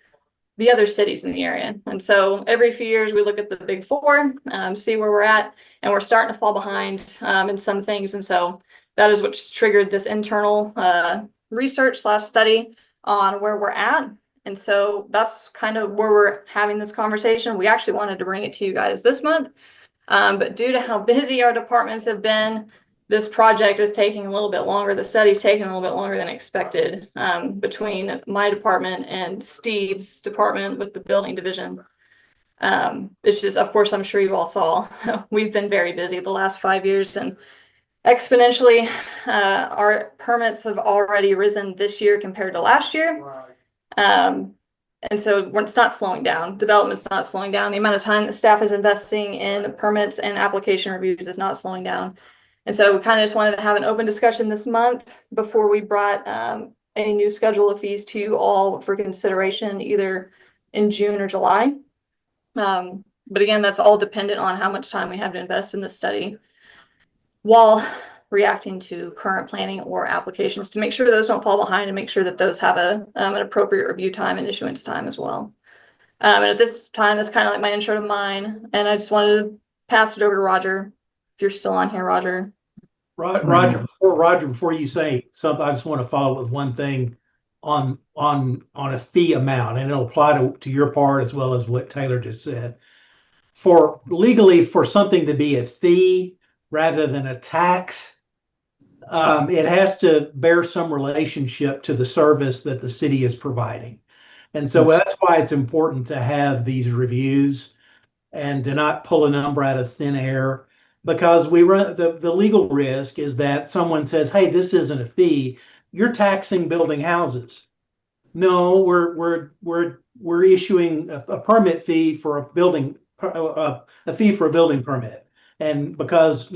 the other cities in the area. And so every few years we look at the big four, see where we're at, and we're starting to fall behind in some things. And so that is what's triggered this internal research / study on where we're at. And so that's kind of where we're having this conversation. We actually wanted to bring it to you guys this month, but due to how busy our departments have been, this project is taking a little bit longer. The study's taking a little bit longer than expected, between my department and Steve's department with the building division. It's just, of course, I'm sure you all saw, we've been very busy the last 5 years, and exponentially, our permits have already risen this year compared to last year. And so it's not slowing down. Development's not slowing down. The amount of time that staff is investing in permits and application reviews is not slowing down. And so we kind of just wanted to have an open discussion this month before we brought a new schedule of fees to you all for consideration, either in June or July. But again, that's all dependent on how much time we have to invest in this study while reacting to current planning or applications to make sure those don't fall behind and make sure that those have an appropriate review time and issuance time as well. And at this time, that's kind of like my intro to mine. And I just wanted to pass it over to Roger. If you're still on here, Roger. Roger, before you say something, I just want to follow with one thing on a fee amount, and it'll apply to your part as well as what Taylor just said. For legally, for something to be a fee rather than a tax, it has to bear some relationship to the service that the city is providing. And so that's why it's important to have these reviews and to not pull a number out of thin air, because we run the legal risk is that someone says, hey, this isn't a fee, you're taxing building houses. No, we're issuing a permit fee for a fee for a building permit. And because,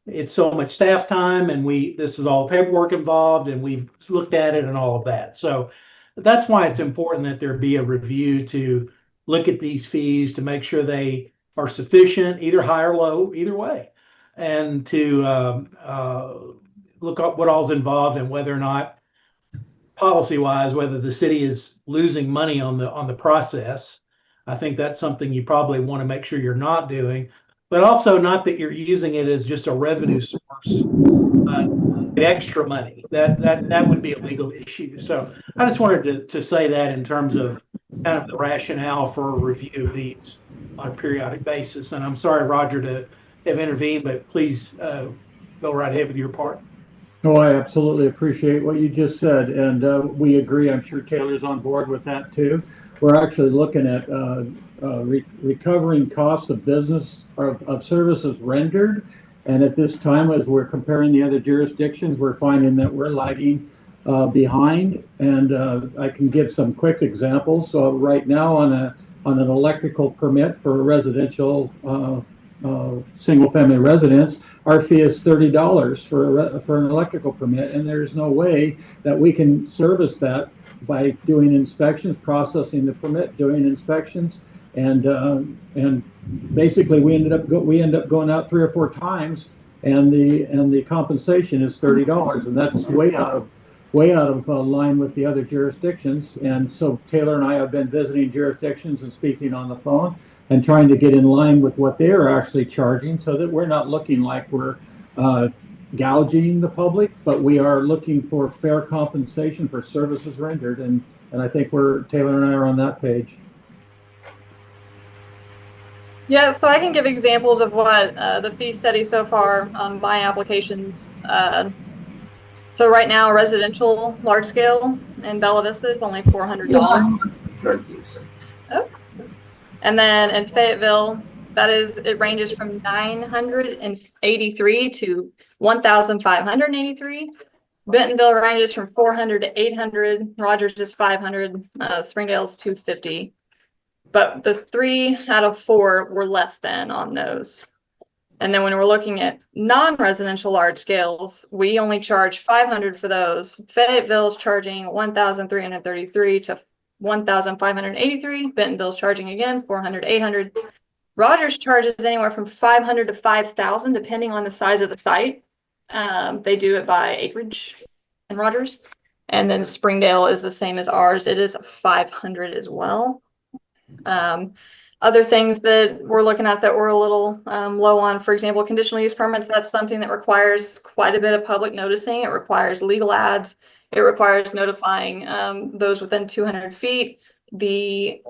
it's so much staff time, and this is all paperwork involved, and we've looked at it and all of that. So that's why it's important that there be a review to look at these fees to make sure they are sufficient, either high or low, either way, and to look up what all's involved and whether or not, policy-wise, whether the city is losing money on the process. I think that's something you probably want to make sure you're not doing, but also not that you're using it as just a revenue source, extra money. That would be a legal issue. So I just wanted to say that in terms of kind of the rationale for a review of these on a periodic basis. And I'm sorry, Roger, to have intervened, but please go right ahead with your part. No, I absolutely appreciate what you just said, and we agree. I'm sure Taylor's on board with that too. We're actually looking at recovering costs of business of services rendered, and at this time, as we're comparing the other jurisdictions, we're finding that we're lagging behind. And I can give some quick examples. So right now, on an electrical permit for a residential single-family residence, our fee is $30 for an electrical permit, and there's no way that we can service that by doing inspections, processing the permit, doing inspections, and basically we end up going out 3 or 4 times, and the compensation is $30, and that's way out of line with the other jurisdictions. And so Taylor and I have been visiting jurisdictions and speaking on the phone and trying to get in line with what they are actually charging, so that we're not looking like we're gouging the public, but we are looking for fair compensation for services rendered. And I think Taylor and I are on that page. Yeah, so I can give examples of what the fee study so far on my applications. So right now, residential large scale in Bella Vista is only $400. Oh. And then in Fayetteville, it ranges from $983 to $1,583. Bentonville ranges from $400 to $800. Rogers is $500. Springdale's $250. But the 3 out of 4 were less than on those. And then when we're looking at non-residential large scales, we only charge $500 for those. Fayetteville's charging $1,333 to $1,583. Bentonville's charging again $400 to $800. Rogers charges anywhere from $500 to $5,000 depending on the size of the site. They do it by acreage in Rogers. And then Springdale is the same as ours. It is $500 as well. Other things that we're looking at that we're a little low on, for example, conditional use permits, that's something that requires quite a bit of public noticing. It requires legal ads. It requires notifying those within 200 feet. The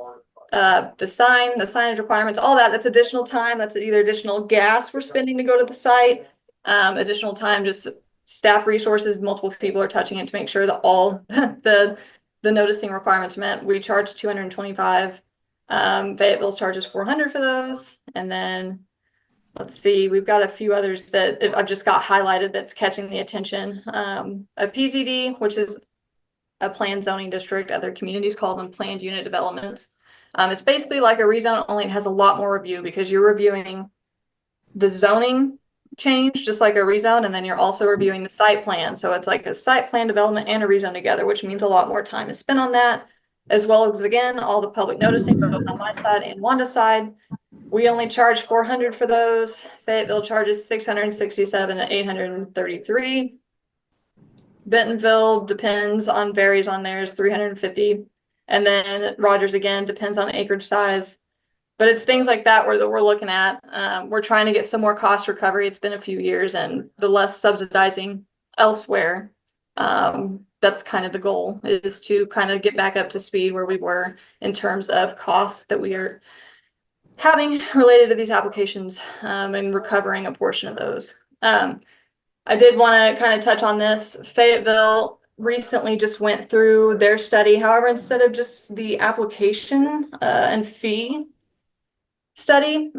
signage requirements, all that, that's additional time. That's either additional gas we're spending to go to the site, additional time, just staff resources, multiple people are touching it to make sure that all the noticing requirements met. We charge 225. Fayetteville's charges 400 for those. And then let's see, we've got a few others that I've just got highlighted that's catching the attention. A PZD, which is a planned zoning district. Other communities call them planned unit developments. It's basically like a rezone, only it has a lot more review because you're reviewing the zoning change, just like a rezone, and then you're also reviewing the site plan. So it's like a site plan development and a rezone together, which means a lot more time is spent on that, as well as, again, all the public noticing, both on my side and Wanda's side. We only charge 400 for those. Fayetteville charges 667 and 833. Bentonville varies on theirs, 350. And then Rogers, again, depends on acreage size. But it's things like that that we're looking at. We're trying to get some more cost recovery. It's been a few years, and the less subsidizing elsewhere. That's kind of the goal, is to kind of get back up to speed where we were in terms of costs that we are having related to these applications, and recovering a portion of those. I did want to kind of touch on this. Fayetteville recently just went through their study. However, instead of just the application and fee study,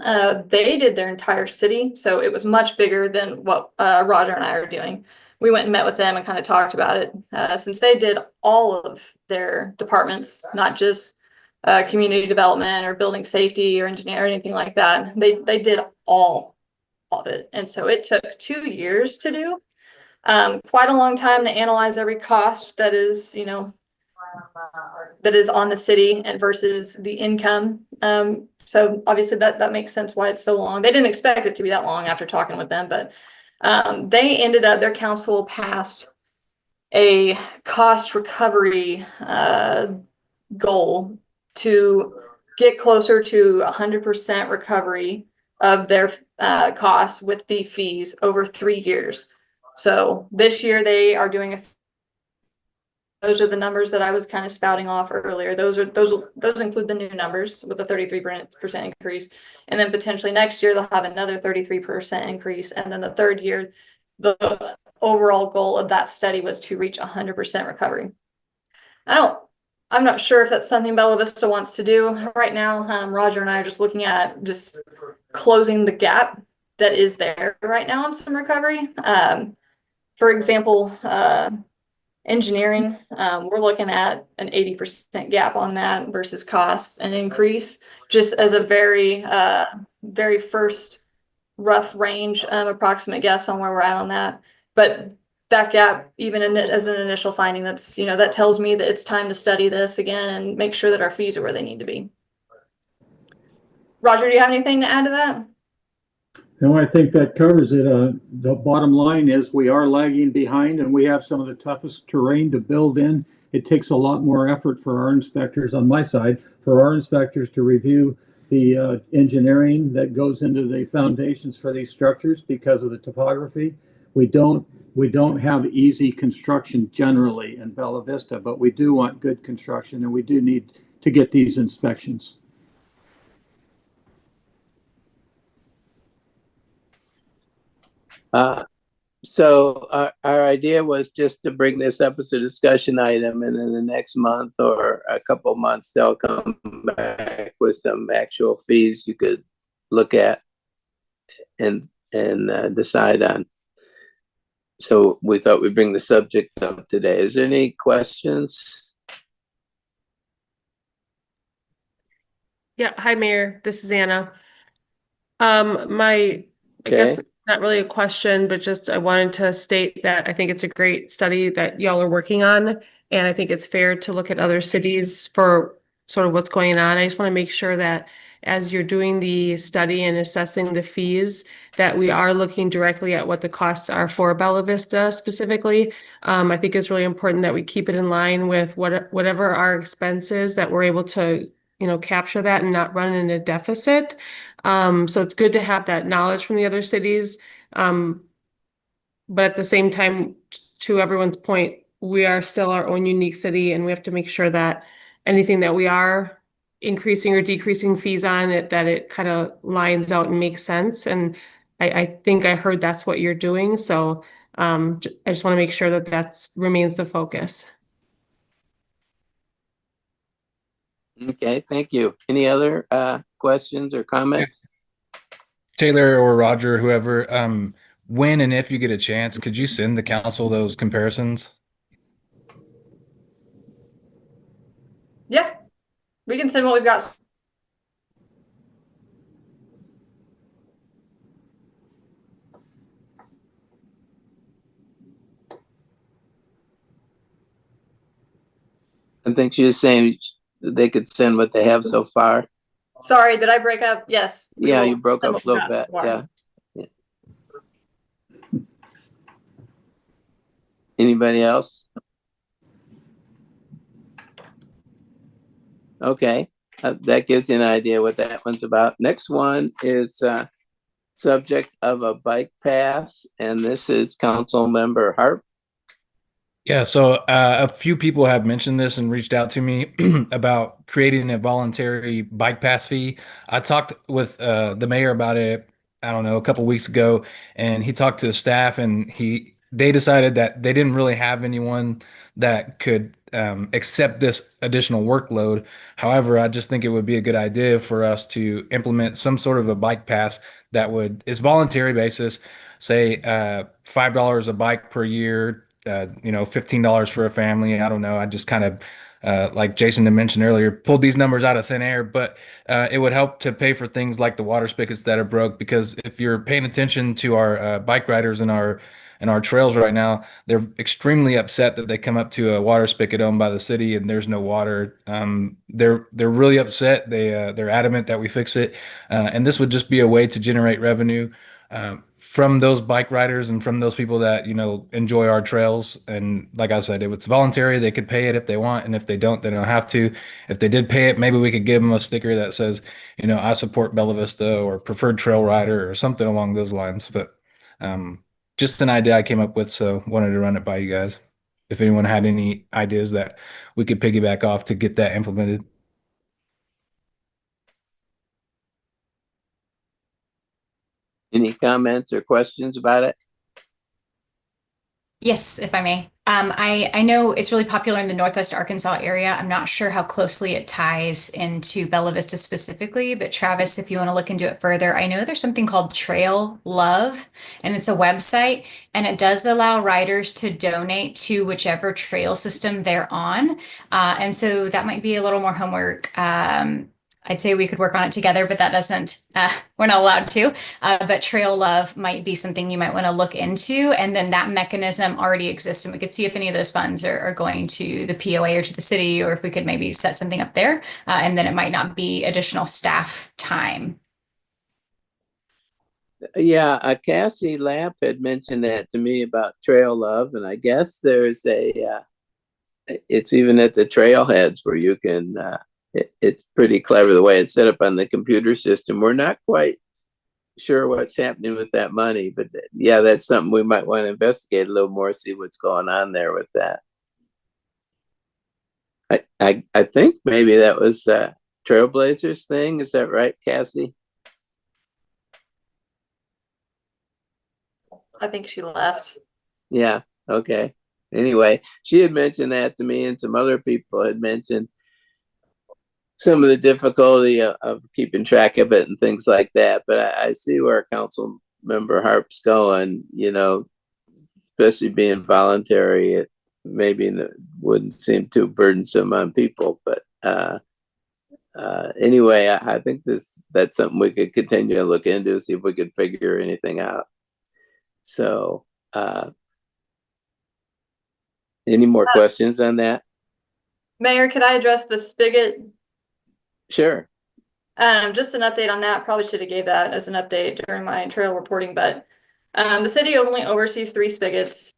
they did their entire city. So it was much bigger than what Roger and I are doing. We went and met with them and kind of talked about it. Since they did all of their departments, not just community development or building safety or engineer or anything like that. They did all of it. And so it took 2 years to do. Quite a long time to analyze every cost that is, that is on the city and versus the income. So obviously that makes sense why it's so long. They didn't expect it to be that long after talking with them, but they ended up, their council passed a cost recovery goal to get closer to 100% recovery of their costs with the fees over 3 years. So this year they are doing those are the numbers that I was kind of spouting off earlier. Those include the new numbers with a 33% increase. And then potentially next year they'll have another 33% increase. And then the third year, the overall goal of that study was to reach 100% recovery. I'm not sure if that's something Bella Vista wants to do right now. Roger and I are just looking at just closing the gap that is there right now on some recovery. For example, engineering, we're looking at an 80% gap on that versus cost and increase, just as a very, very first rough range, approximate guess on where we're at on that. But that gap, even as an initial finding, that's, that tells me that it's time to study this again and make sure that our fees are where they need to be. Roger, do you have anything to add to that? No, I think that covers it. The bottom line is we are lagging behind and we have some of the toughest terrain to build in. It takes a lot more effort for our inspectors on my side, for our inspectors to review the engineering that goes into the foundations for these structures because of the topography. We don't have easy construction generally in Bella Vista, but we do want good construction and we do need to get these inspections. So our idea was just to bring this up as a discussion item, and then the next month or a couple months, they'll come back with some actual fees you could look at and decide on. So we thought we'd bring the subject up today. Is there any questions? Yeah, hi Mayor, this is Anna. I guess not really a question, but just I wanted to state that I think it's a great study that y'all are working on. And I think it's fair to look at other cities for sort of what's going on. I just want to make sure that as you're doing the study and assessing the fees, that we are looking directly at what the costs are for Bella Vista specifically. I think it's really important that we keep it in line with whatever our expenses that we're able to capture that and not run in a deficit. So it's good to have that knowledge from the other cities. But at the same time, to everyone's point, we are still our own unique city, and we have to make sure that anything that we are increasing or decreasing fees on it, that it kind of lines out and makes sense. And I think I heard that's what you're doing. So I just want to make sure that that remains the focus. Okay, thank you. Any other questions or comments? Taylor or Roger, whoever, when and if you get a chance, could you send the council those comparisons? Yeah, we can send what we've got. I think she was saying they could send what they have so far. Sorry, did I break up? Yes. Yeah, you broke up a little bit. Yeah. Anybody else? Okay, that gives you an idea what that one's about. Next one is subject of a bike pass, and this is Council Member Harp. Yeah, so a few people have mentioned this and reached out to me about creating a voluntary bike pass fee. I talked with the mayor about it, I don't know, a couple weeks ago, and he talked to the staff, and they decided that they didn't really have anyone that could accept this additional workload. However, I just think it would be a good idea for us to implement some sort of a bike pass that is voluntary basis, say $5 a bike per year. $15 for a family. I don't know. I just kind of, like Jason had mentioned earlier, pulled these numbers out of thin air, but it would help to pay for things like the water spigots that are broke. Because if you're paying attention to our bike riders and our trails right now, they're extremely upset that they come up to a water spigot owned by the city and there's no water. They're really upset. They're adamant that we fix it, and this would just be a way to generate revenue from those bike riders and from those people that enjoy our trails. And like I said, if it's voluntary, they could pay it if they want, and if they don't, they don't have to. If they did pay it, maybe we could give them a sticker that says, I support Bella Vista or preferred trail rider or something along those lines. But just an idea I came up with, so wanted to run it by you guys. If anyone had any ideas that we could piggyback off to get that implemented. Any comments or questions about it? Yes, if I may. I know it's really popular in the Northwest Arkansas area. I'm not sure how closely it ties into Bella Vista specifically, but Travis, if you want to look into it further, I know there's something called Trail Love, and it's a website, and it does allow riders to donate to whichever trail system they're on. And so that might be a little more homework. I'd say we could work on it together, but that doesn't, we're not allowed to. But Trail Love might be something you might want to look into. And then that mechanism already exists. And we could see if any of those funds are going to the POA or to the city, or if we could maybe set something up there. And then it might not be additional staff time. Yeah, Cassie Lapp had mentioned that to me about Trail Love. And I guess there's it's even at the trailheads where you can, it's pretty clever the way it's set up on the computer system. We're not quite sure what's happening with that money, but yeah, that's something we might want to investigate a little more, see what's going on there with that. I think maybe that was Trailblazers thing. Is that right, Cassie? I think she left. Yeah, okay. Anyway, she had mentioned that to me, and some other people had mentioned some of the difficulty of keeping track of it and things like that. But I see where Council Member Harp's going, especially being voluntary. It maybe wouldn't seem too burdensome on people. But anyway, I think that's something we could continue to look into, see if we could figure anything out. So any more questions on that? Mayor, could I address the spigot? Sure. Just an update on that. Probably should have gave that as an update during my trail reporting, but the city only oversees 3 spigots.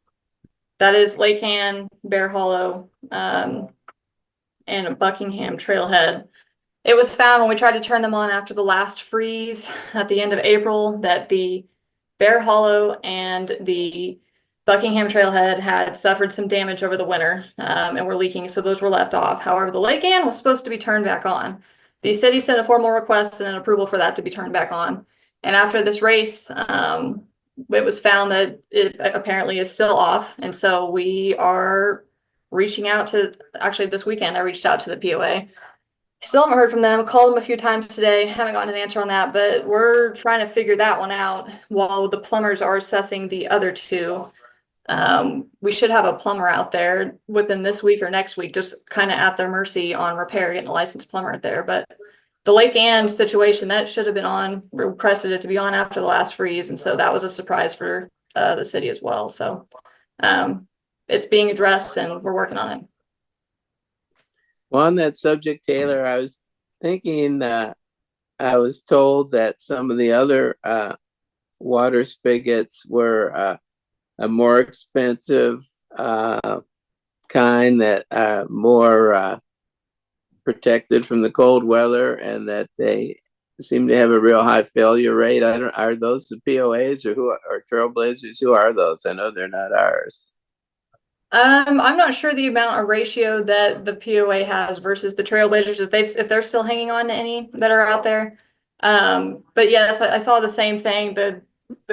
That is Lake Ann, Bear Hollow, and Buckingham Trailhead. It was found when we tried to turn them on after the last freeze at the end of April that the Bear Hollow and the Buckingham Trailhead had suffered some damage over the winter and were leaking, so those were left off. However, the Lake Ann was supposed to be turned back on. The city sent a formal request and an approval for that to be turned back on. And after this race, it was found that it apparently is still off. And so we are reaching out to, actually this weekend, I reached out to the POA. Still haven't heard from them. Called them a few times today. Haven't gotten an answer on that, but we're trying to figure that one out while the plumbers are assessing the other two. We should have a plumber out there within this week or next week, just kind of at their mercy on repair, getting a licensed plumber out there. But the Lake Ann situation, that should have been on, requested it to be on after the last freeze. And so that was a surprise for the city as well. So it's being addressed and we're working on it. Well, on that subject, Taylor, I was thinking, I was told that some of the other water spigots were a more expensive kind that are more protected from the cold weather, and that they seem to have a real high failure rate. Are those the POAs or Trailblazers? Who are those? I know they're not ours. I'm not sure the amount of ratio that the POA has versus the Trailblazers, if they're still hanging on to any that are out there. But yes, I saw the same thing, the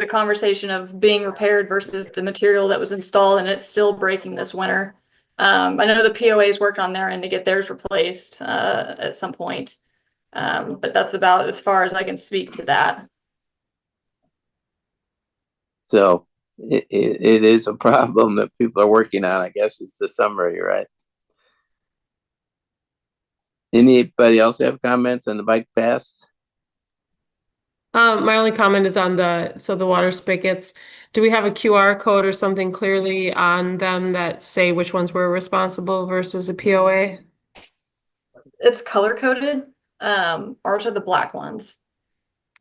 conversation of being repaired versus the material that was installed, and it's still breaking this winter. I know the POA's worked on their end to get theirs replaced at some point. But that's about as far as I can speak to that. So it is a problem that people are working on. I guess it's the summary, right? Anybody else have comments on the bike pass? My only comment is on the water spigots. Do we have a QR code or something clearly on them that say which ones were responsible versus a POA? It's color coded. Ours are the black ones.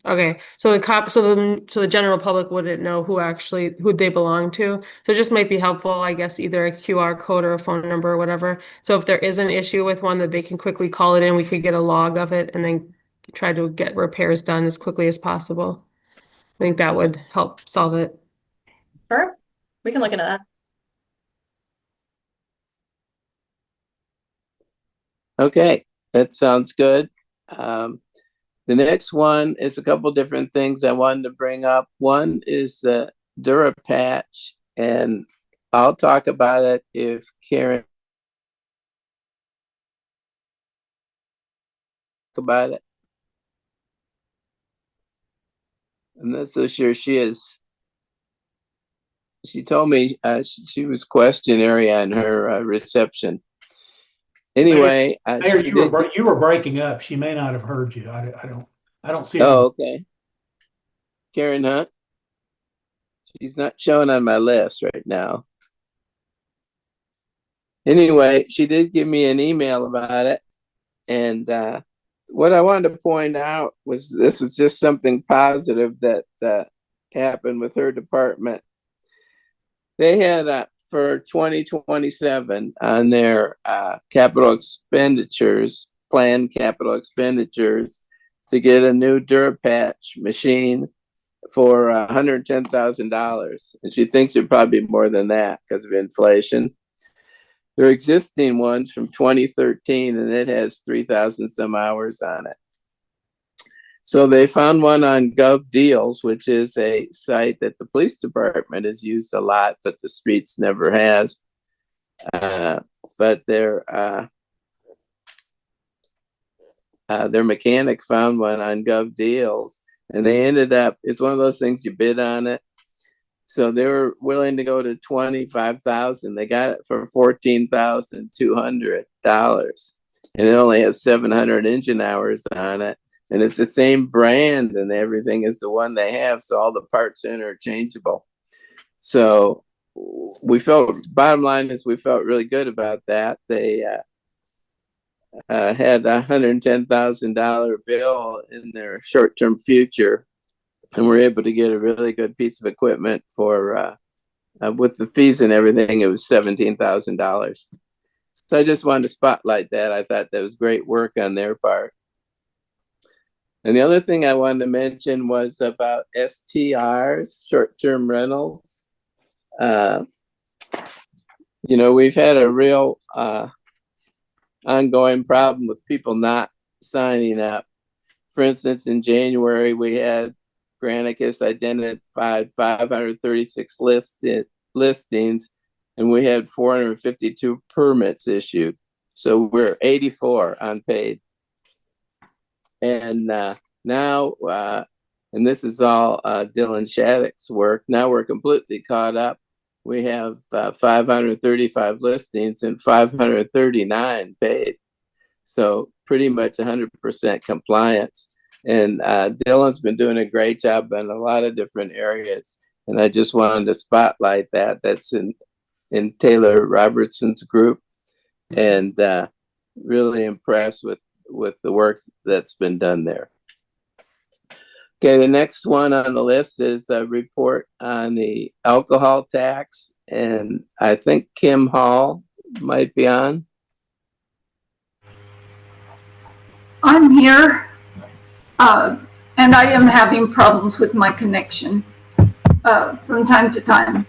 Okay, so the general public wouldn't know who they belong to. So it just might be helpful, I guess, either a QR code or a phone number or whatever. So if there is an issue with one, that they can quickly call it in, we could get a log of it and then try to get repairs done as quickly as possible. I think that would help solve it. Sure, we can look into that. Okay, that sounds good. The next one is a couple different things I wanted to bring up. One is the Durapatch, and I'll talk about it if Karen about it. I'm not so sure she is. She told me she was questionary on her reception. Anyway, Mayor, you were breaking up. She may not have heard you. I don't see her. Oh, okay. Karen Hunt. She's not showing on my list right now. Anyway, she did give me an email about it. And what I wanted to point out was this was just something positive that happened with her department. They had for 2027 on their capital expenditures, planned capital expenditures, to get a new Durapatch machine for $110,000. And she thinks it'd probably be more than that because of inflation. Their existing one's from 2013 and it has 3,000 some hours on it. So they found one on Gov Deals, which is a site that the police department has used a lot, but the streets never has. But their mechanic found one on Gov Deals, and they ended up, it's one of those things you bid on it. So they were willing to go to $25,000. They got it for $14,200, and it only has 700 engine hours on it. And it's the same brand and everything is the one they have. So all the parts are interchangeable. So bottom line is we felt really good about that. They had a $110,000 bill in their short-term future and were able to get a really good piece of equipment for, with the fees and everything, it was $17,000. So I just wanted to spotlight that. I thought that was great work on their part. And the other thing I wanted to mention was about STRs, short-term rentals. We've had a real ongoing problem with people not signing up. For instance, in January, we had Granicus identified 536 listings, and we had 452 permits issued. So we're 84 unpaid. And now, and this is all Dylan Shattuck's work, now we're completely caught up. We have 535 listings and 539 paid. So pretty much 100% compliance. And Dylan's been doing a great job in a lot of different areas. And I just wanted to spotlight that. That's in Taylor Robertson's group. And really impressed with the work that's been done there. Okay, the next one on the list is a report on the alcohol tax. And I think Kim Hall might be on. I'm here, and I am having problems with my connection from time to time.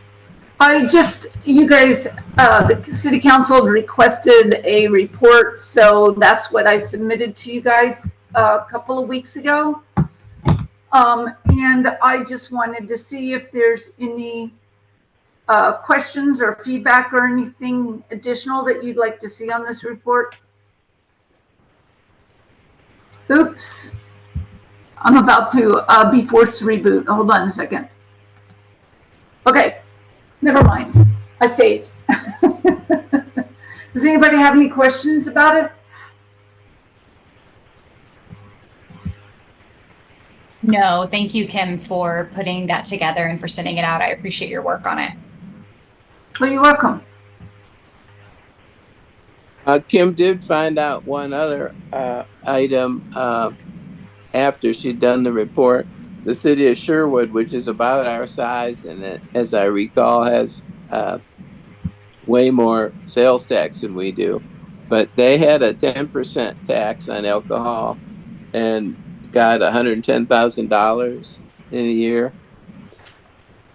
You guys, the city council requested a report, so that's what I submitted to you guys a couple of weeks ago. And I just wanted to see if there's any questions or feedback or anything additional that you'd like to see on this report. Oops, I'm about to be forced to reboot. Hold on a second. Okay, never mind. I saved. Does anybody have any questions about it? No, thank you, Kim, for putting that together and for sending it out. I appreciate your work on it. Well, you're welcome. Kim did find out one other item after she'd done the report. The city of Sherwood, which is about our size, and it, as I recall, has way more sales tax than we do. But they had a 10% tax on alcohol and got $110,000 in a year.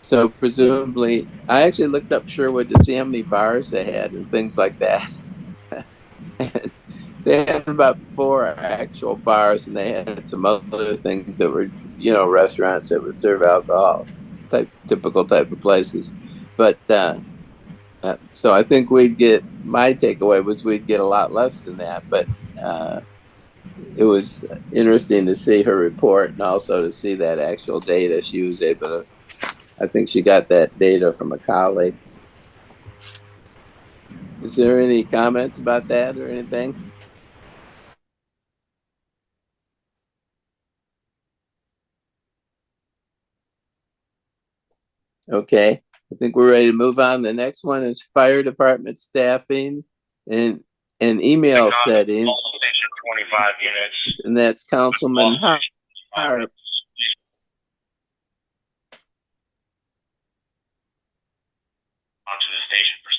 So presumably, I actually looked up Sherwood to see how many bars they had and things like that. They had about 4 actual bars, and they had some other things that were, restaurants that would serve alcohol, typical type of places. But so I think my takeaway was we'd get a lot less than that. But it was interesting to see her report and also to see that actual data. She was able to, I think she got that data from a colleague. Is there any comments about that or anything? Okay, I think we're ready to move on. The next one is fire department staffing and email setting. Station 25 units. And that's Councilman Harp. Onto the station for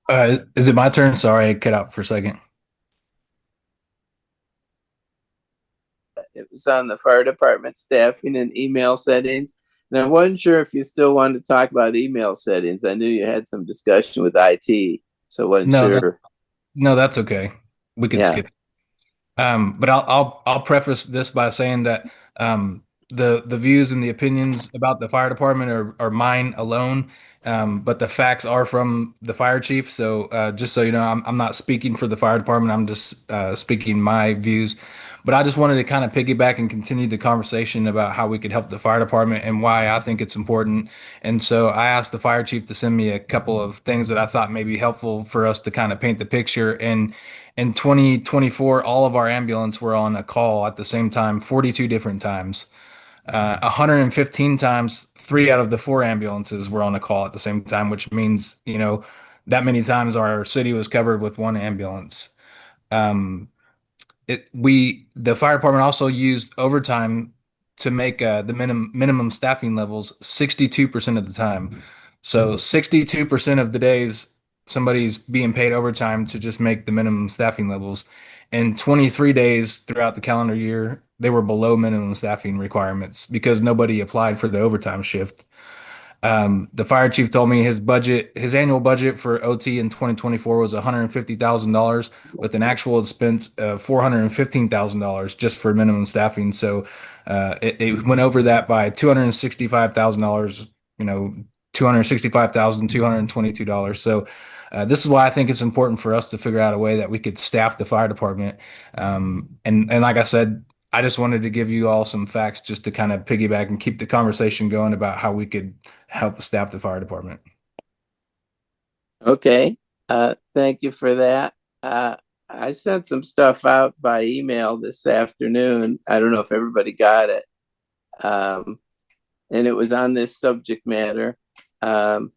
standby. Is it my turn? Sorry, I cut out for a second. It was on the fire department staffing and email settings. And I wasn't sure if you still wanted to talk about email settings. I knew you had some discussion with IT, so I wasn't sure. No, that's okay. We could skip it. But I'll preface this by saying that the views and the opinions about the fire department are mine alone. But the facts are from the fire chief. So just so you know, I'm not speaking for the fire department. I'm just speaking my views. But I just wanted to kind of piggyback and continue the conversation about how we could help the fire department and why I think it's important. And so I asked the fire chief to send me a couple of things that I thought may be helpful for us to kind of paint the picture. And in 2024, all of our ambulance were on a call at the same time, 42 different times. 115 times, 3 out of the 4 ambulances were on a call at the same time, which means, that many times our city was covered with 1 ambulance. The fire department also used overtime to make the minimum staffing levels 62% of the time. So 62% of the days somebody's being paid overtime to just make the minimum staffing levels. and 23 days throughout the calendar year, they were below minimum staffing requirements because nobody applied for the overtime shift. The fire chief told me his annual budget for OT in 2024 was $150,000 with an actual expense of $415,000 just for minimum staffing. So it went over that by $265,000, $265,222. So this is why I think it's important for us to figure out a way that we could staff the fire department. And like I said, I just wanted to give you all some facts just to kind of piggyback and keep the conversation going about how we could help staff the fire department. Okay. Thank you for that. I sent some stuff out by email this afternoon. I don't know if everybody got it. And it was on this subject matter. I'd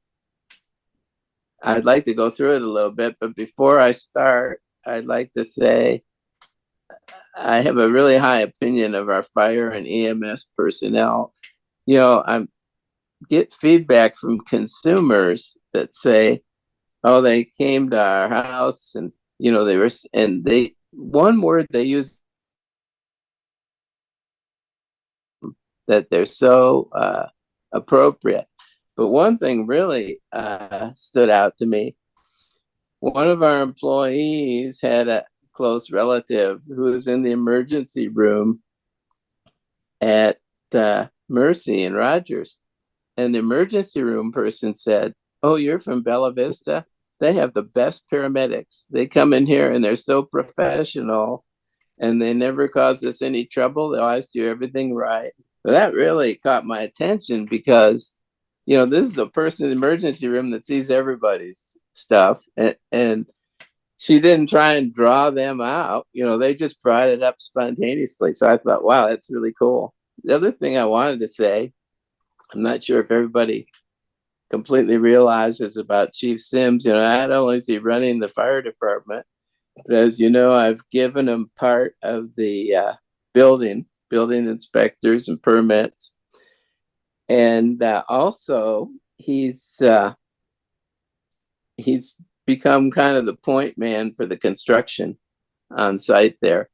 like to go through it a little bit, but before I start, I'd like to say I have a really high opinion of our fire and EMS personnel. I get feedback from consumers that say, "Oh, they came to our house and one word they use that they're so appropriate." But one thing really stood out to me. One of our employees had a close relative who was in the emergency room at Mercy in Rogers. And the emergency room person said, "Oh, you're from Bella Vista? They have the best paramedics. They come in here and they're so professional and they never cause us any trouble. They always do everything right." But that really caught my attention because, this is a person in the emergency room that sees everybody's stuff. And she didn't try and draw them out. They just brought it up spontaneously. So I thought, wow, that's really cool. The other thing I wanted to say, I'm not sure if everybody completely realizes about Chief Sims. Not only is he running the fire department, but as you know, I've given him part of the building inspectors and permits. And also he's become kind of the point man for the construction on site there.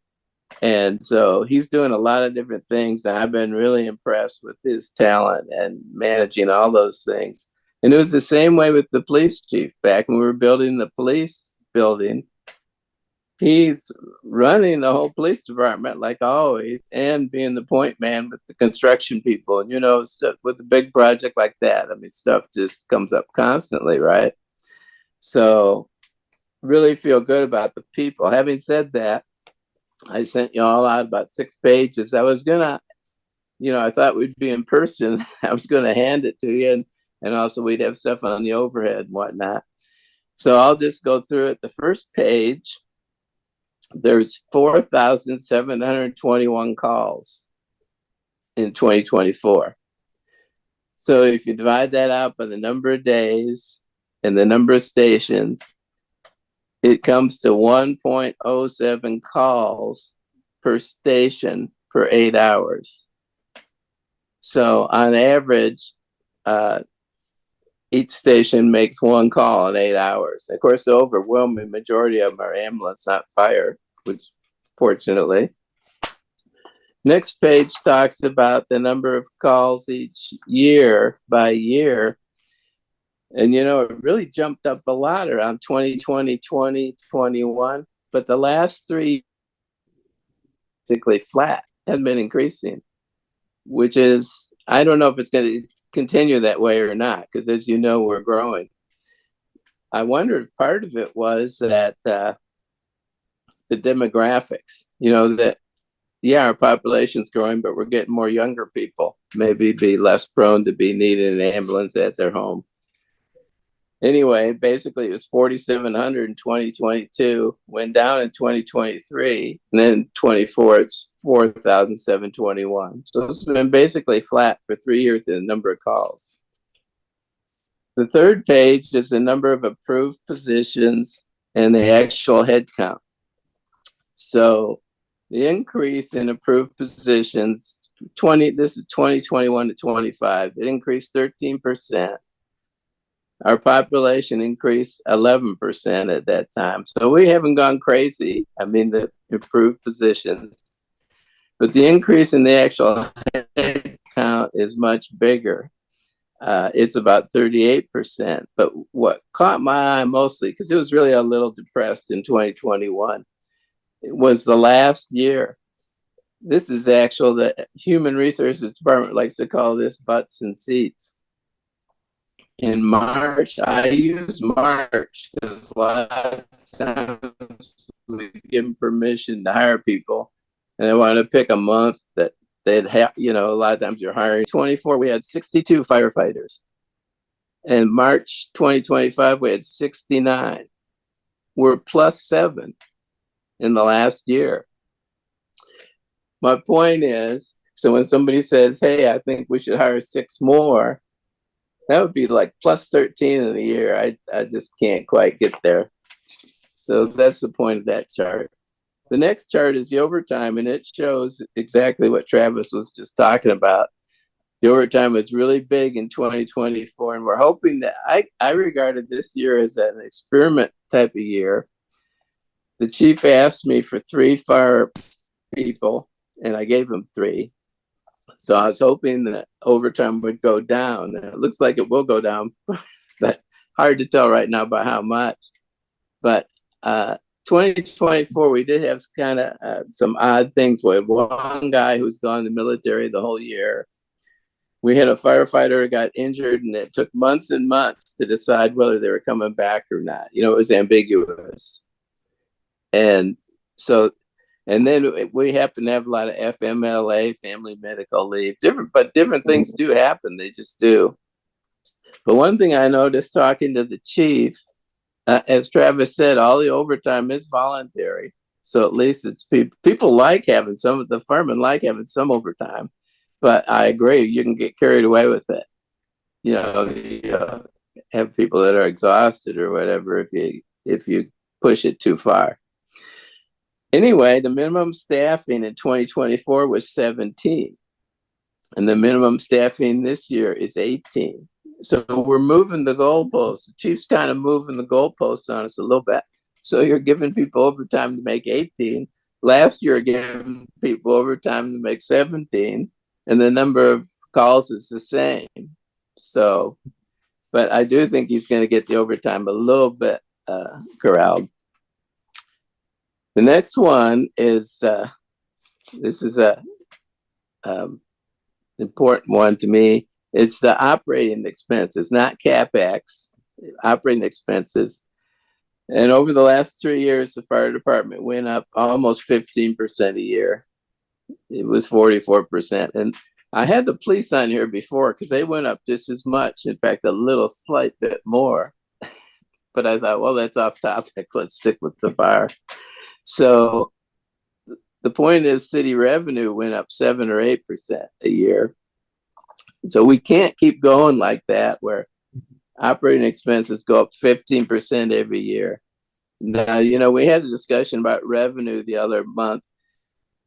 And so he's doing a lot of different things. And I've been really impressed with his talent and managing all those things. And it was the same way with the police chief back when we were building the police building. He's running the whole police department like always and being the point man with the construction people. And, stuff with a big project like that, stuff just comes up constantly, right? So really feel good about the people. Having said that, I sent you all out about 6 pages. I was gonna, I thought we'd be in person. I was gonna hand it to you, and also we'd have stuff on the overhead and whatnot. So I'll just go through it. The first page, there's 4,721 calls in 2024. So if you divide that out by the number of days and the number of stations, it comes to 1.07 calls per station per 8 hours. So on average, each station makes 1 call in 8 hours. Of course, the overwhelming majority of them are ambulance, not fire, which fortunately. Next page talks about the number of calls each year by year. And, it really jumped up a lot around 2020, 2021. But the last 3 basically flat, hadn't been increasing, which is, I don't know if it's going to continue that way or not, because as you know, we're growing. I wonder if part of it was that the demographics, that, our population's growing, but we're getting more younger people, maybe be less prone to be needing an ambulance at their home. Anyway, basically it was 4,700 in 2022, went down in 2023, and then 24, it's 4,721. So it's been basically flat for 3 years in the number of calls. The third page is the number of approved positions and the actual head count. So the increase in approved positions, this is 2021 to 25, it increased 13%. Our population increased 11% at that time. So we haven't gone crazy. I mean, the improved positions, but the increase in the actual head count is much bigger. It's about 38%. But what caught my eye mostly, because it was really a little depressed in 2021, it was the last year. This is actual, the Human Resources Department likes to call this butts and seats. In March, I use March because a lot of times we give them permission to hire people, and I want to pick a month that they'd have, a lot of times you're hiring. 24, we had 62 firefighters. And March 2025, we had 69. We're +7 in the last year. My point is, so when somebody says, hey, I think we should hire 6 more, that would be like +13 in a year. I just can't quite get there. So that's the point of that chart. The next chart is the overtime, and it shows exactly what Travis was just talking about. The overtime was really big in 2024, and we're hoping that I regarded this year as an experiment type of year. The chief asked me for 3 fire people, and I gave him 3. So I was hoping that overtime would go down. And it looks like it will go down, but hard to tell right now by how much. But 2024, we did have kind of some odd things. We had one guy who's gone to the military the whole year. We had a firefighter who got injured, and it took months and months to decide whether they were coming back or not. It was ambiguous. And so, and then we happen to have a lot of FMLA, family medical leave, different things do happen. They just do. But one thing I noticed talking to the chief, as Travis said, all the overtime is voluntary. So at least it's people like having some of the firemen like having some overtime. But I agree, you can get carried away with it. You have people that are exhausted or whatever if you push it too far. Anyway, the minimum staffing in 2024 was 17, and the minimum staffing this year is 18. So we're moving the goalposts. The chief's kind of moving the goalposts on us a little bit. So you're giving people overtime to make 18. Last year, giving people overtime to make 17, and the number of calls is the same. So, but I do think he's going to get the overtime a little bit corralled. The next one is, this is a important one to me. It's the operating expenses, not CapEx, operating expenses. And over the last 3 years, the fire department went up almost 15% a year. It was 44%. And I had the police on here before because they went up just as much. In fact, a little slight bit more. But I thought, well, that's off topic. Let's stick with the fire. So the point is city revenue went up 7 or 8% a year. So we can't keep going like that where operating expenses go up 15% every year. Now, we had a discussion about revenue the other month,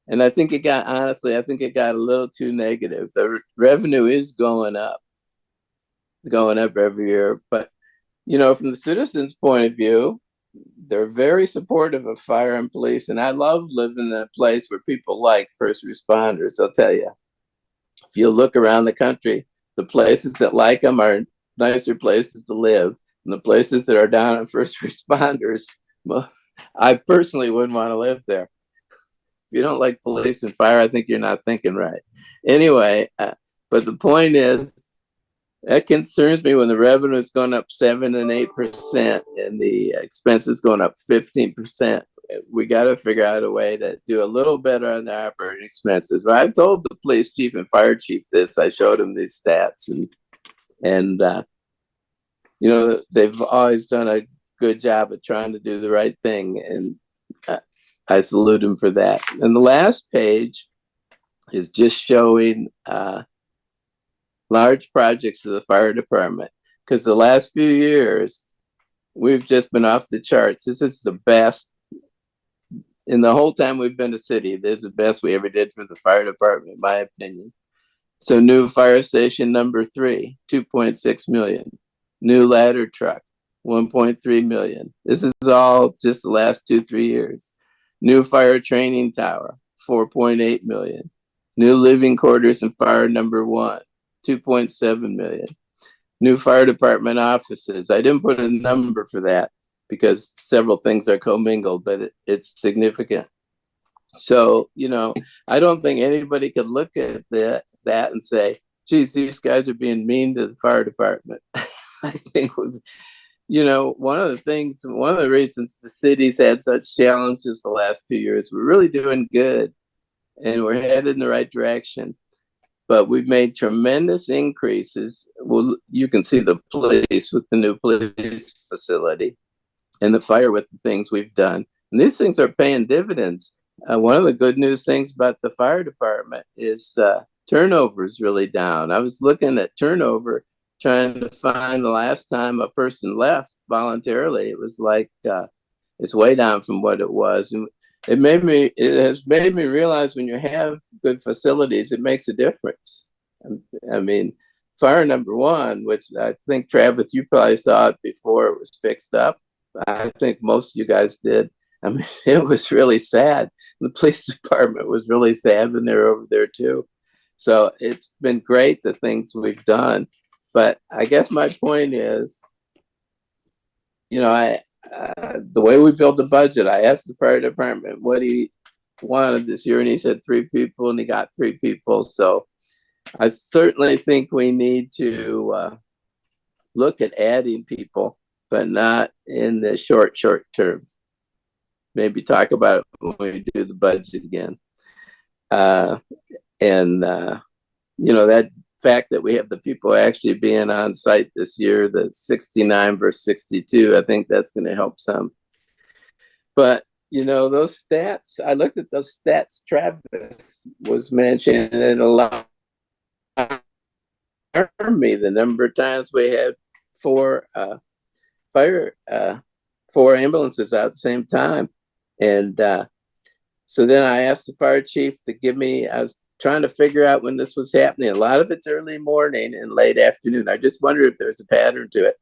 and I think it got a little too negative. The revenue is going up every year. But, from the citizens' point of view, they're very supportive of fire and police. And I love living in a place where people like first responders. I'll tell you, if you look around the country, the places that like them are nicer places to live. And the places that are down on first responders, well, I personally wouldn't want to live there. If you don't like police and fire, I think you're not thinking right. Anyway, but the point is, that concerns me when the revenue is going up 7 and 8% and the expenses going up 15%. We got to figure out a way to do a little better on the operating expenses. But I've told the police chief and fire chief this. I showed them these stats, and they've always done a good job of trying to do the right thing, and I salute them for that. And the last page is just showing large projects of the fire department, because the last few years we've just been off the charts. This is the best in the whole time we've been a city. This is the best we ever did for the fire department, in my opinion. So new fire station number 3, $2.6 million. New ladder truck, 1.3 million. This is all just the last 2-3 years. New fire training tower, 4.8 million. New living quarters in fire number 1, 2.7 million. New fire department offices. I didn't put a number for that because several things are commingled, but it's significant. So, you know, I don't think anybody could look at that and say, geez, these guys are being mean to the fire department. I think, you know, one of the reasons the city's had such challenges the last few years, we're really doing good and we're headed in the right direction. But we've made tremendous increases. Well, you can see the police with the new police facility and the fire with the things we've done. And these things are paying dividends. One of the good news things about the fire department is turnover is really down. I was looking at turnover, trying to find the last time a person left voluntarily. It was like, it's way down from what it was. And it has made me realize when you have good facilities, it makes a difference. I mean, fire number 1, which I think, Travis, you probably saw it before it was fixed up. I think most of you guys did. I mean, it was really sad. The police department was really sad when they were over there too. So it's been great, the things we've done. But I guess my point is, you know, the way we built the budget, I asked the fire department what he wanted this year, and he said 3 people, and he got 3 people. So I certainly think we need to look at adding people, but not in the short term. Maybe talk about it when we do the budget again. You know, that fact that we have the people actually being on site this year, the 69 versus 62, I think that's going to help some. But, you know, those stats, I looked at those stats Travis was mentioning, and it alarmed me the number of times we had 4 ambulances out at the same time. And so then I asked the fire chief to give me, I was trying to figure out when this was happening. A lot of it's early morning and late afternoon. I just wondered if there's a pattern to it.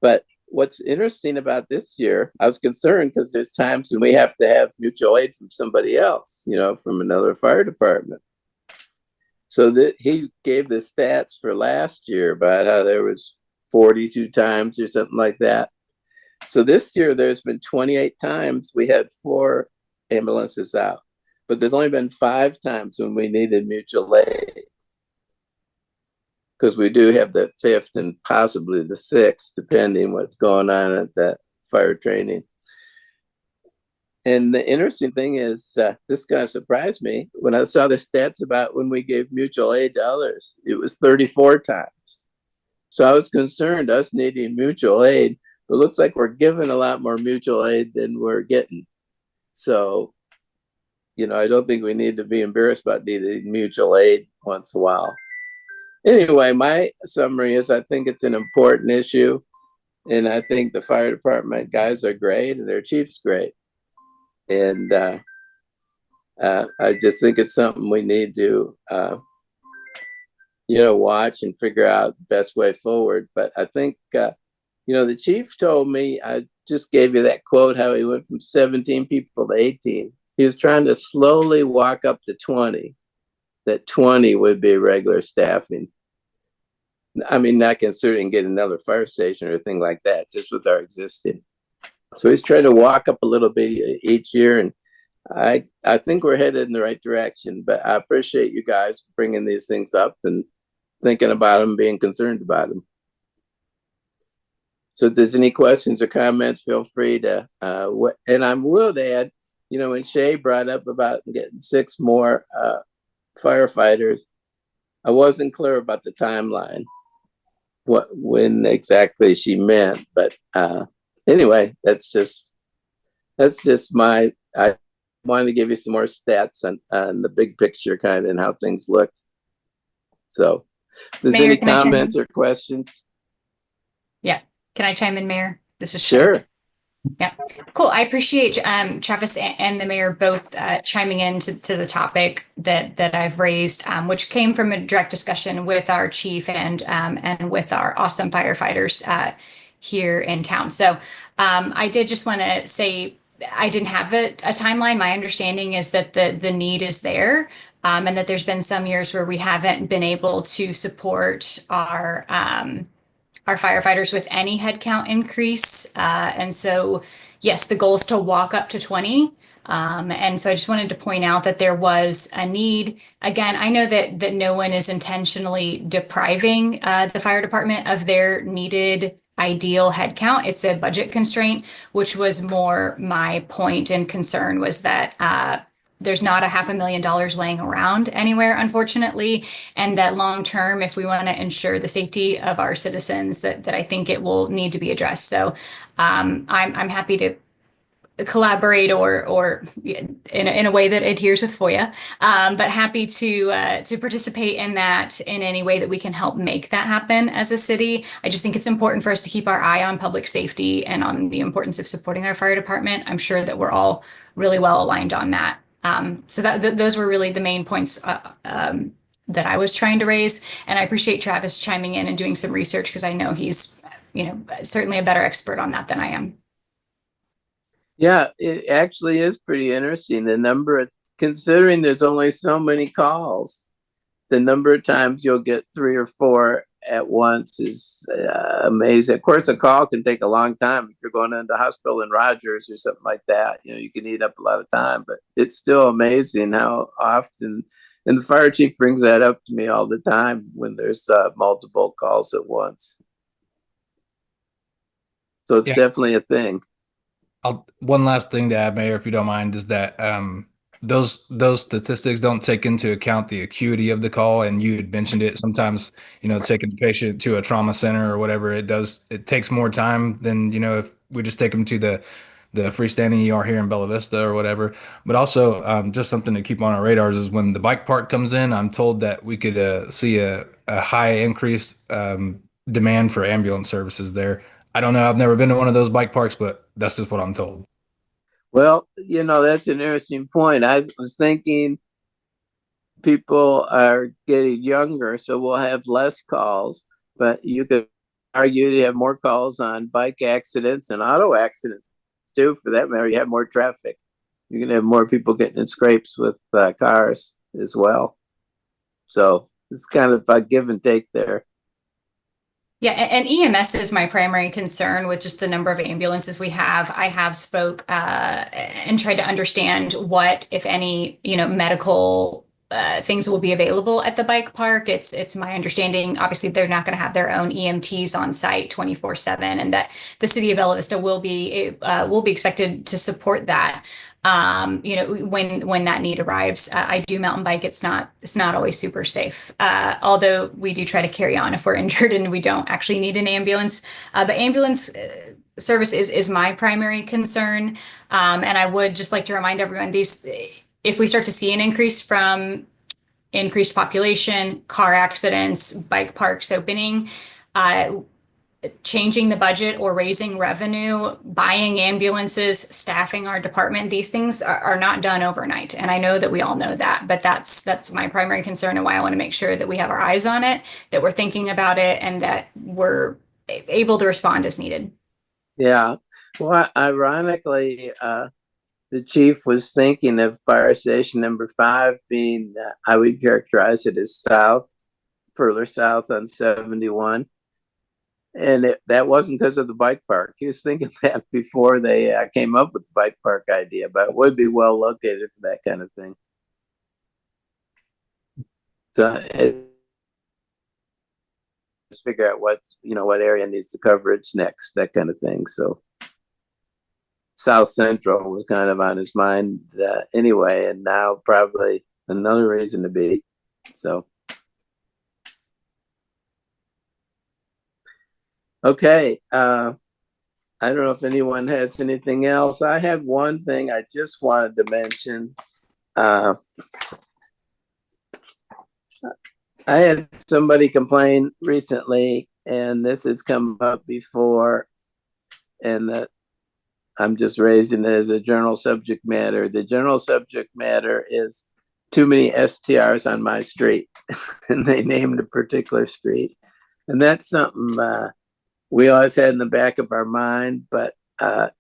But what's interesting about this year, I was concerned because there's times when we have to have mutual aid from somebody else, you know, from another fire department. So that he gave the stats for last year about how there was 42 times or something like that. So this year, there's been 28 times we had 4 ambulances out, but there's only been 5 times when we needed mutual aid, because we do have the 5th and possibly the 6th, depending what's going on at that fire training. And the interesting thing is, this kind of surprised me when I saw the stats about when we gave mutual aid to others. It was 34 times. So I was concerned, us needing mutual aid. It looks like we're giving a lot more mutual aid than we're getting. So, you know, I don't think we need to be embarrassed about needing mutual aid once in a while. Anyway, my summary is I think it's an important issue. And I think the fire department guys are great and their chief's great. And I just think it's something we need to, you know, watch and figure out the best way forward. But I think, you know, the chief told me, I just gave you that quote, how he went from 17 people to 18. He was trying to slowly walk up to 20, that 20 would be regular staffing. I mean, not considering getting another fire station or anything like that, just with our existing. So he's trying to walk up a little bit each year. And I think we're headed in the right direction, but I appreciate you guys bringing these things up and thinking about them, being concerned about them. So if there's any questions or comments, feel free to, and I will add, you know, when Shay brought up about getting 6 more firefighters, I wasn't clear about the timeline, when exactly she meant, but anyway, that's just I wanted to give you some more stats on the big picture kind of and how things looked. So if there's Mayor, any comments or questions? Yeah. Can I chime in, Mayor? This is Sure. Yeah, cool. I appreciate Travis and the mayor both chiming in to the topic that I've raised, which came from a direct discussion with our chief and with our awesome firefighters here in town. So I did just want to say I didn't have a timeline. My understanding is that the need is there. And that there's been some years where we haven't been able to support our firefighters with any headcount increase. And so, yes, the goal is to walk up to 20. And so I just wanted to point out that there was a need. Again, I know that no one is intentionally depriving the fire department of their needed ideal headcount. It's a budget constraint, which was more my point and concern was that there's not a $500,000 laying around anywhere, unfortunately, and that long term, if we want to ensure the safety of our citizens, that I think it will need to be addressed. So I'm happy to collaborate or in a way that adheres with FOIA, but happy to participate in that in any way that we can help make that happen as a city. I just think it's important for us to keep our eye on public safety and on the importance of supporting our fire department. I'm sure that we're all really well aligned on that. So those were really the main points that I was trying to raise, and I appreciate Travis chiming in and doing some research because I know he's certainly a better expert on that than I am. Yeah, it actually is pretty interesting. Considering there's only so many calls, the number of times you'll get 3 or 4 at once is amazing. Of course, a call can take a long time. If you're going into hospital in Rogers or something like that, you can eat up a lot of time, but it's still amazing how often, and the fire chief brings that up to me all the time when there's multiple calls at once. So it's definitely a thing. One last thing to add, Mayor, if you don't mind, is that those statistics don't take into account the acuity of the call. And you had mentioned it. Sometimes, taking the patient to a trauma center or whatever, it takes more time than, if we just take them to the freestanding ER here in Bella Vista or whatever. But also, just something to keep on our radars is when the bike park comes in, I'm told that we could see a high increase demand for ambulance services there. I don't know. I've never been to one of those bike parks, but that's just what I'm told. Well, that's an interesting point. I was thinking people are getting younger, so we'll have less calls, but you could argue you have more calls on bike accidents and auto accidents too, for that matter. You have more traffic. You're going to have more people getting in scrapes with cars as well. So it's kind of a give and take there. Yeah, and EMS is my primary concern with just the number of ambulances we have. I have spoke and tried to understand what, if any, medical things will be available at the bike park. It's my understanding, obviously, they're not going to have their own EMTs on site 24/7, and that the city of Bella Vista will be expected to support that. When that need arrives. I do mountain bike. It's not always super safe. Although we do try to carry on if we're injured and we don't actually need an ambulance. But ambulance service is my primary concern. And I would just like to remind everyone if we start to see an increase from increased population, car accidents, bike parks opening, changing the budget or raising revenue, buying ambulances, staffing our department, these things are not done overnight. And I know that we all know that, but that's my primary concern and why I want to make sure that we have our eyes on it, that we're thinking about it, and that we're able to respond as needed. Yeah. Well, ironically, the chief was thinking of fire station number 5 being, I would characterize it as further south on 71. And that wasn't because of the bike park. He was thinking that before they came up with the bike park idea, but it would be well located for that kind of thing. So let's figure out what area needs the coverage next, that kind of thing. So South Central was kind of on his mind anyway, and now probably another reason to be. So. Okay, I don't know if anyone has anything else. I have one thing I just wanted to mention. I had somebody complain recently, and this has come up before, and that I'm just raising it as a general subject matter. The general subject matter is too many STRs on my street, and they named a particular street. And that's something we always had in the back of our mind, but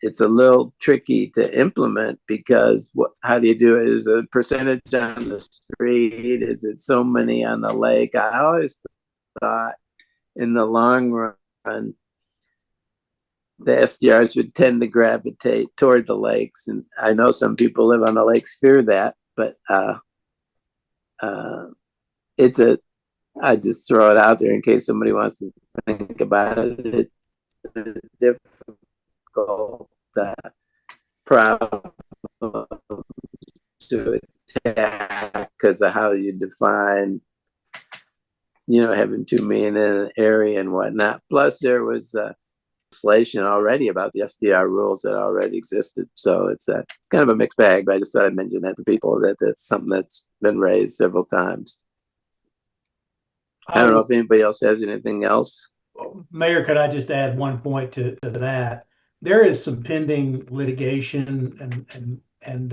it's a little tricky to implement because how do you do it? Is a percentage on the street? Is it so many on the lake? I always thought in the long run, the SDRs would tend to gravitate toward the lakes. And I know some people live on the lakes fear that, but I just throw it out there in case somebody wants to think about it. It's a difficult problem to attack because of how you define, having 2 million in an area and whatnot. Plus, there was legislation already about the SDR rules that already existed. So it's kind of a mixed bag, but I just thought I'd mention that to people that that's something that's been raised several times. I don't know if anybody else has anything else. Mayor, could I just add one point to that? There is some pending litigation and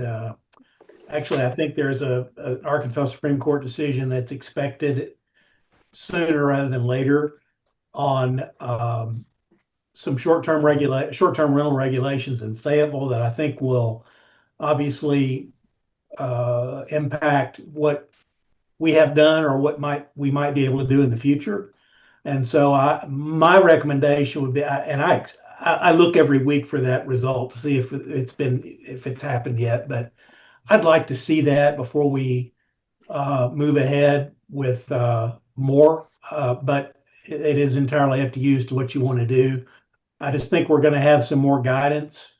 actually I think there's an Arkansas Supreme Court decision that's expected sooner rather than later on some short-term rental regulations in Fayetteville that I think will obviously impact what we have done or what we might be able to do in the future. And so my recommendation would be, and I look every week for that result to see if it's happened yet, but I'd like to see that before we move ahead with more. But it is entirely up to you as to what you want to do. I just think we're going to have some more guidance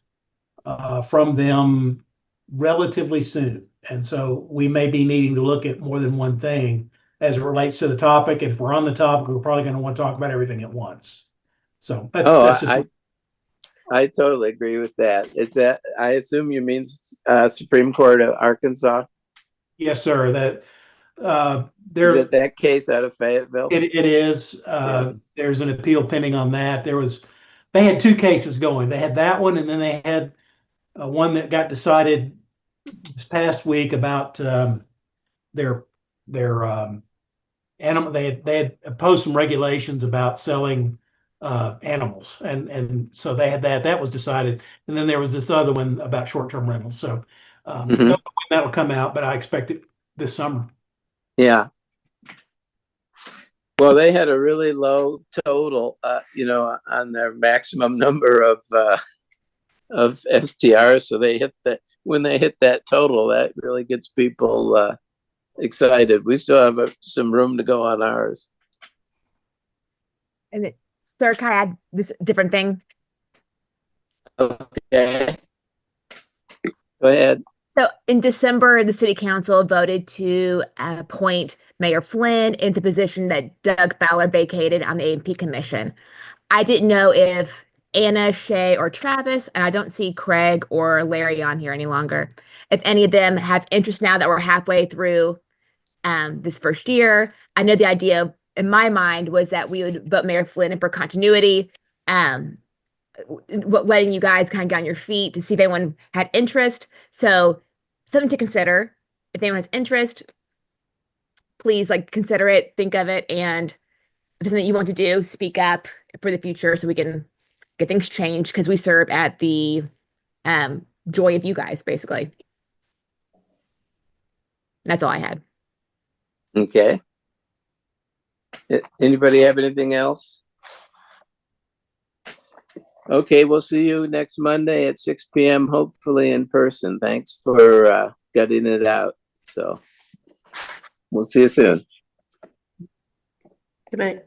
from them relatively soon. And so we may be needing to look at more than one thing as it relates to the topic. And if we're on the topic, we're probably going to want to talk about everything at once. So that's just I totally agree with that. I assume you mean Supreme Court of Arkansas? Yes, sir. Is it that case out of Fayetteville? It is. There's an appeal pending on that. They had 2 cases going. They had that one, and then they had one that got decided this past week about their animal. They had imposed some regulations about selling animals, and so they had that was decided, and then there was this other one about short-term rentals. So don't know when that will come out, but I expect it this summer. Yeah. Well, they had a really low total, on their maximum number of STRs. So they hit that. When they hit that total, that really gets people excited. We still have some room to go on ours. And sir, can I add this different thing? Okay. Go ahead. So in December, the city council voted to appoint Mayor Flynn into the position that Doug Fowler vacated on the A&P Commission. I didn't know if Anna, Shay, or Travis, and I don't see Craig or Larry on here any longer, if any of them have interest now that we're halfway through this first year. I know the idea in my mind was that we would vote Mayor Flynn in for continuity, letting you guys kind of get on your feet to see if anyone had interest. So something to consider. If anyone has interest, please consider it, think of it, and if it's something you want to do, speak up for the future so we can get things changed, because we serve at the joy of you guys, basically. That's all I had. Okay. Anybody have anything else? Okay, we'll see you next Monday at 6 p.m., hopefully in person. Thanks for gutting it out. So we'll see you soon. Good night.